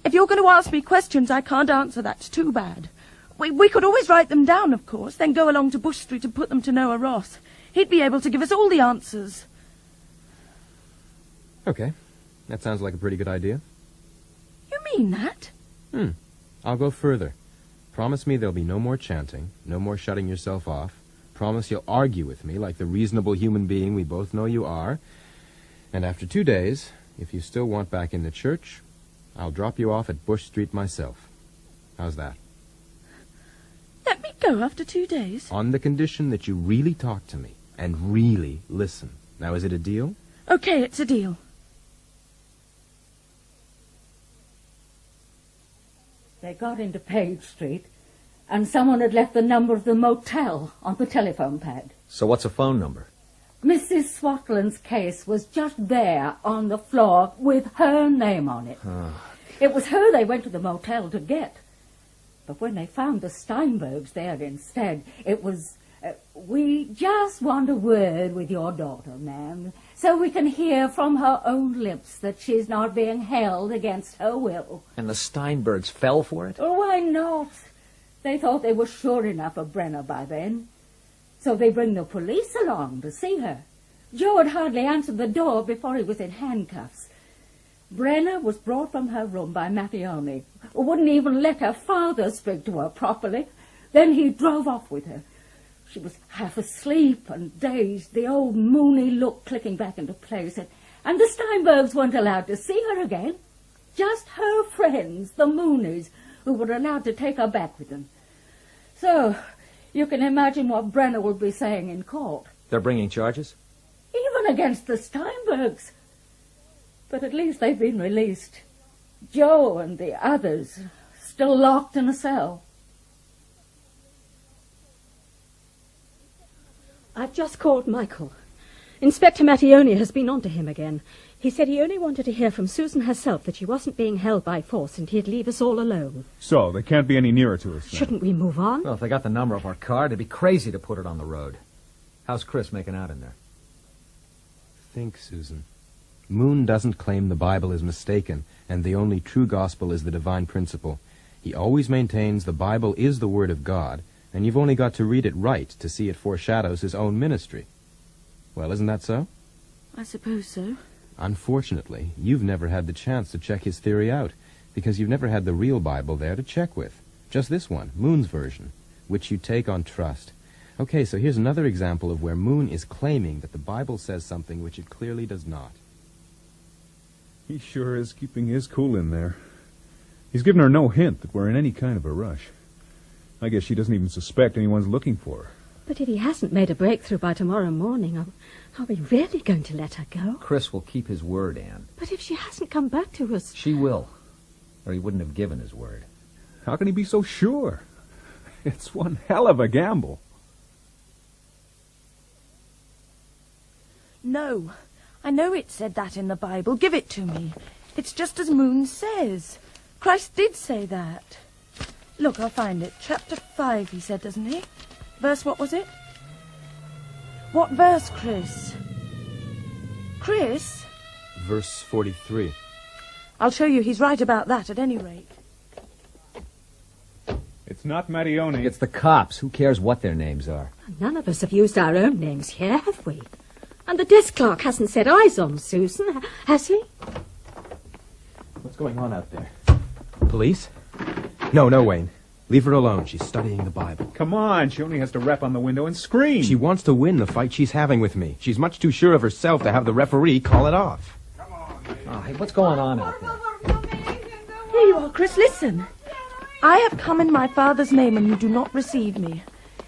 If you're going to ask me questions I can't answer, that's too bad. We could always write them down, of course, then go along to Bush Street and put them to Noah Ross. He'd be able to give us all the answers. Okay. That sounds like a pretty good idea. You mean that? I'll go further. Promise me there'll be no more chanting, no more shutting yourself off. Promise you'll argue with me like the reasonable human being we both know you are. And after 2 days, if you still want back in the church, I'll drop you off at Bush Street myself. How's that? Let me go after 2 days? On the condition that you really talk to me and really listen. Now, is it a deal? Okay, it's a deal. They got into Page Street, and someone had left the number of the motel on the telephone pad. So what's a phone number? Mrs. Swatland's case was just there on the floor with her name on it. It was her they went to the motel to get. But when they found the Steinbergs there instead, it was, we just want a word with your daughter, ma'am, so we can hear from her own lips that she's not being held against her will. And the Steinbergs fell for it? Oh, why not? They thought they were sure enough of Brenna by then. So they bring the police along to see her. Joe had hardly answered the door before he was in handcuffs. Brenna was brought from her room by Mattione, who wouldn't even let her father speak to her properly. Then he drove off with her. She was half asleep and dazed, the old Mooney look clicking back into place, and the Steinbergs weren't allowed to see her again. Just her friends, the Moonies, who were allowed to take her back with them. So, you can imagine what Brenna will be saying in court. They're bringing charges? Even against the Steinbergs. But at least they've been released. Joe and the others still locked in a cell. I've just called Michael. Inspector Mattione has been on to him again. He said he only wanted to hear from Susan herself that she wasn't being held by force and he'd leave us all alone. So, they can't be any nearer to us then. Shouldn't we move on? Well, if they got the number of our car, they'd be crazy to put it on the road. How's Chris making out in there? Think, Susan. Moon doesn't claim the Bible is mistaken, and the only true gospel is the divine principle. He always maintains the Bible is the Word of God, and you've only got to read it right to see it foreshadows his own ministry. Well, isn't that so? I suppose so. Unfortunately, you've never had the chance to check his theory out, because you've never had the real Bible there to check with. Just this one, Moon's version, which you take on trust. Okay, so here's another example of where Moon is claiming that the Bible says something which it clearly does not. He sure is keeping his cool in there. He's given her no hint that we're in any kind of a rush. I guess she doesn't even suspect anyone's looking for her. But if he hasn't made a breakthrough by tomorrow morning, are we really going to let her go? Chris will keep his word, Anne. But if she hasn't come back to us... She will, or he wouldn't have given his word. How can he be so sure? It's one hell of a gamble. No, I know it said that in the Bible. Give it to me. It's just as Moon says. Christ did say that. Look, I'll find it. Chapter 5, he said, doesn't he? Verse, what was it? What verse, Chris? Chris? Verse 43. I'll show you he's right about that at any rate. It's not Mattione. It's the cops. Who cares what their names are? None of us have used our own names here, have we? And the desk clerk hasn't set eyes on Susan, has he? What's going on out there? Police? No, Wayne. Leave her alone. She's studying the Bible. Come on, she only has to rap on the window and scream. She wants to win the fight she's having with me. She's much too sure of herself to have the referee call it off. Oh, hey, what's going on out there? Here you are, Chris, listen. I have come in my Father's name, and you do not receive me.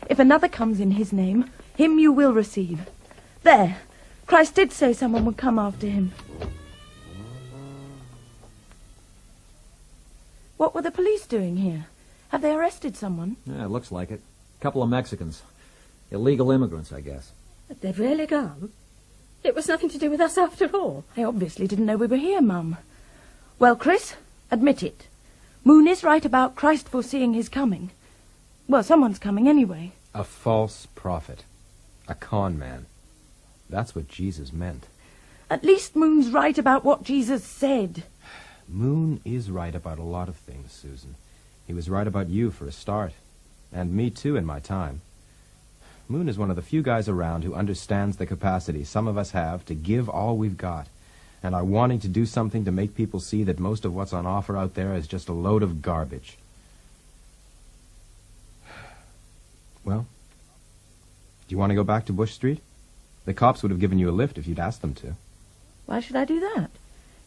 If another comes in his name, him you will receive. There. Christ did say someone would come after him. What were the police doing here? Have they arrested someone? Yeah, it looks like it. A couple of Mexicans. Illegal immigrants, I guess. But they've really gone. It was nothing to do with us after all. They obviously didn't know we were here, Mum. Well, Chris, admit it. Moonies right about Christ foreseeing his coming. Well, someone's coming anyway. A false prophet. A con man. That's what Jesus meant. At least Moon's right about what Jesus said. Moon is right about a lot of things, Susan. He was right about you for a start. And me too in my time. Moon is one of the few guys around who understands the capacity some of us have to give all we've got, and are wanting to do something to make people see that most of what's on offer out there is just a load of garbage. Well, do you want to go back to Bush Street? The cops would have given you a lift if you'd asked them to. Why should I do that?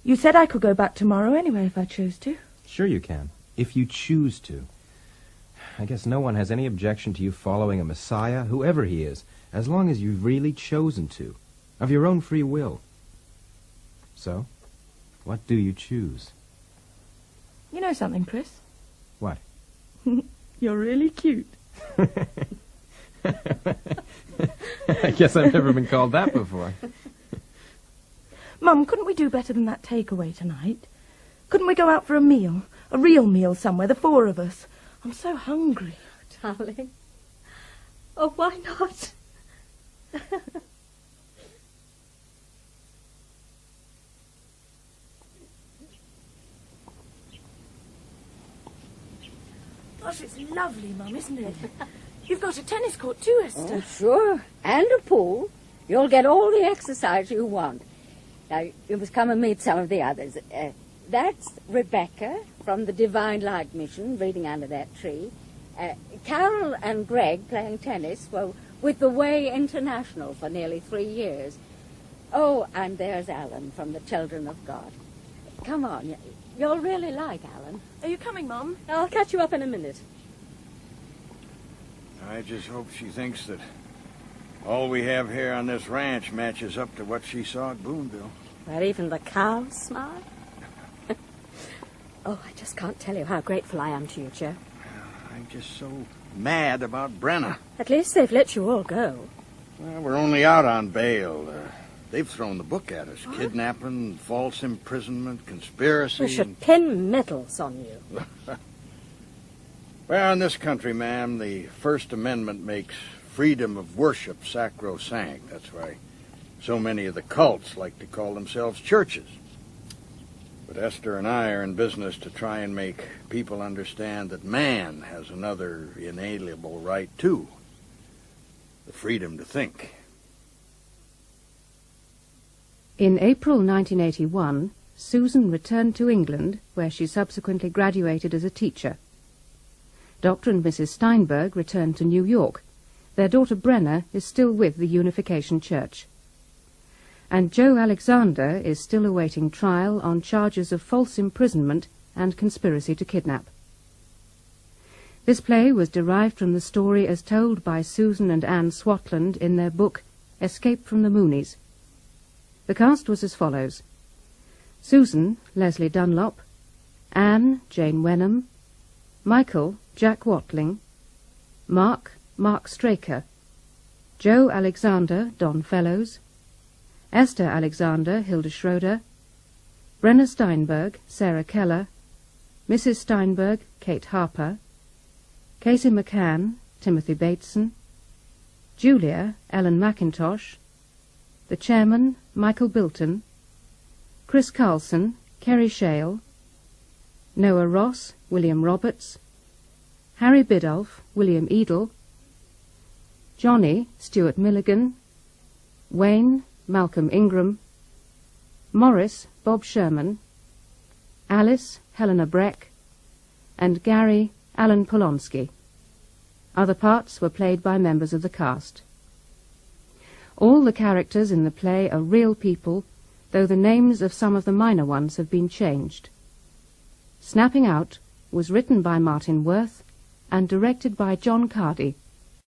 You said I could go back tomorrow anyway if I chose to. Sure you can, if you choose to. I guess no one has any objection to you following a Messiah, whoever he is, as long as you've really chosen to, of your own free will. So, what do you choose? You know something, Chris? What? You're really cute. I guess I've never been called that before. Mum, couldn't we do better than that takeaway tonight? Couldn't we go out for a meal? A real meal somewhere, the four of us? I'm so hungry. Darling. Oh, why not? Gosh, it's lovely, Mum, isn't it? You've got a tennis court too, Esther. Oh, sure. And a pool. You'll get all the exercise you want. Now, you must come and meet some of the others. That's Rebecca from the Divine Light Mission, reading under that tree. Carol and Greg playing tennis, well, with the Way International for nearly 3 years. Oh, and there's Alan from the Children of God. Come on, you'll really like Alan. Are you coming, Mum? I'll catch you up in a minute. I just hope she thinks that all we have here on this ranch matches up to what she saw at Boonville. Where even the cows smile? Oh, I just can't tell you how grateful I am to you, Joe. I'm just so mad about Brenna. At least they've let you all go. Well, we're only out on bail. They've thrown the book at us. What? Kidnapping, false imprisonment, conspiracy. We should pin medals on you. Well, in this country, ma'am, the First Amendment makes freedom of worship sacrosanct. That's why so many of the cults like to call themselves churches. But Esther and I are in business to try and make people understand that man has another inalienable right, too. The freedom to think. In April 1981, Susan returned to England, where she subsequently graduated as a teacher. Dr. and Mrs. Steinberg returned to New York. Their daughter Brenna is still with the Unification Church. And Joe Alexander is still awaiting trial on charges of false imprisonment and conspiracy to kidnap. This play was derived from the story as told by Susan and Anne Swatland in their book Escape from the Moonies. The cast was as follows: Susan, Lesley Dunlop; Anne, Jane Wenham; Michael, Jack Watling; Mark, Straker; Joe Alexander, Don Fellows; Esther Alexander, Hilda Schroder; Brenna Steinberg, Sarah Keller; Mrs. Steinberg, Kate Harper; Casey McCann, Timothy Bateson. Julia, Ellen McIntosh. The chairman, Michael Bilton. Chris Carlson, Kerry Shale. Noah Ross, William Roberts. Harry Biddulph, William Eedle. Johnny, Stuart Milligan. Wayne, Malcolm Ingram. Morris, Bob Sherman. Alice, Helena Breck. And Gary, Alan Polonsky. Other parts were played by members of the cast. All the characters in the play are real people, though the names of some of the minor ones have been changed. Snapping Out was written by Martin Worth and directed by John Cardy,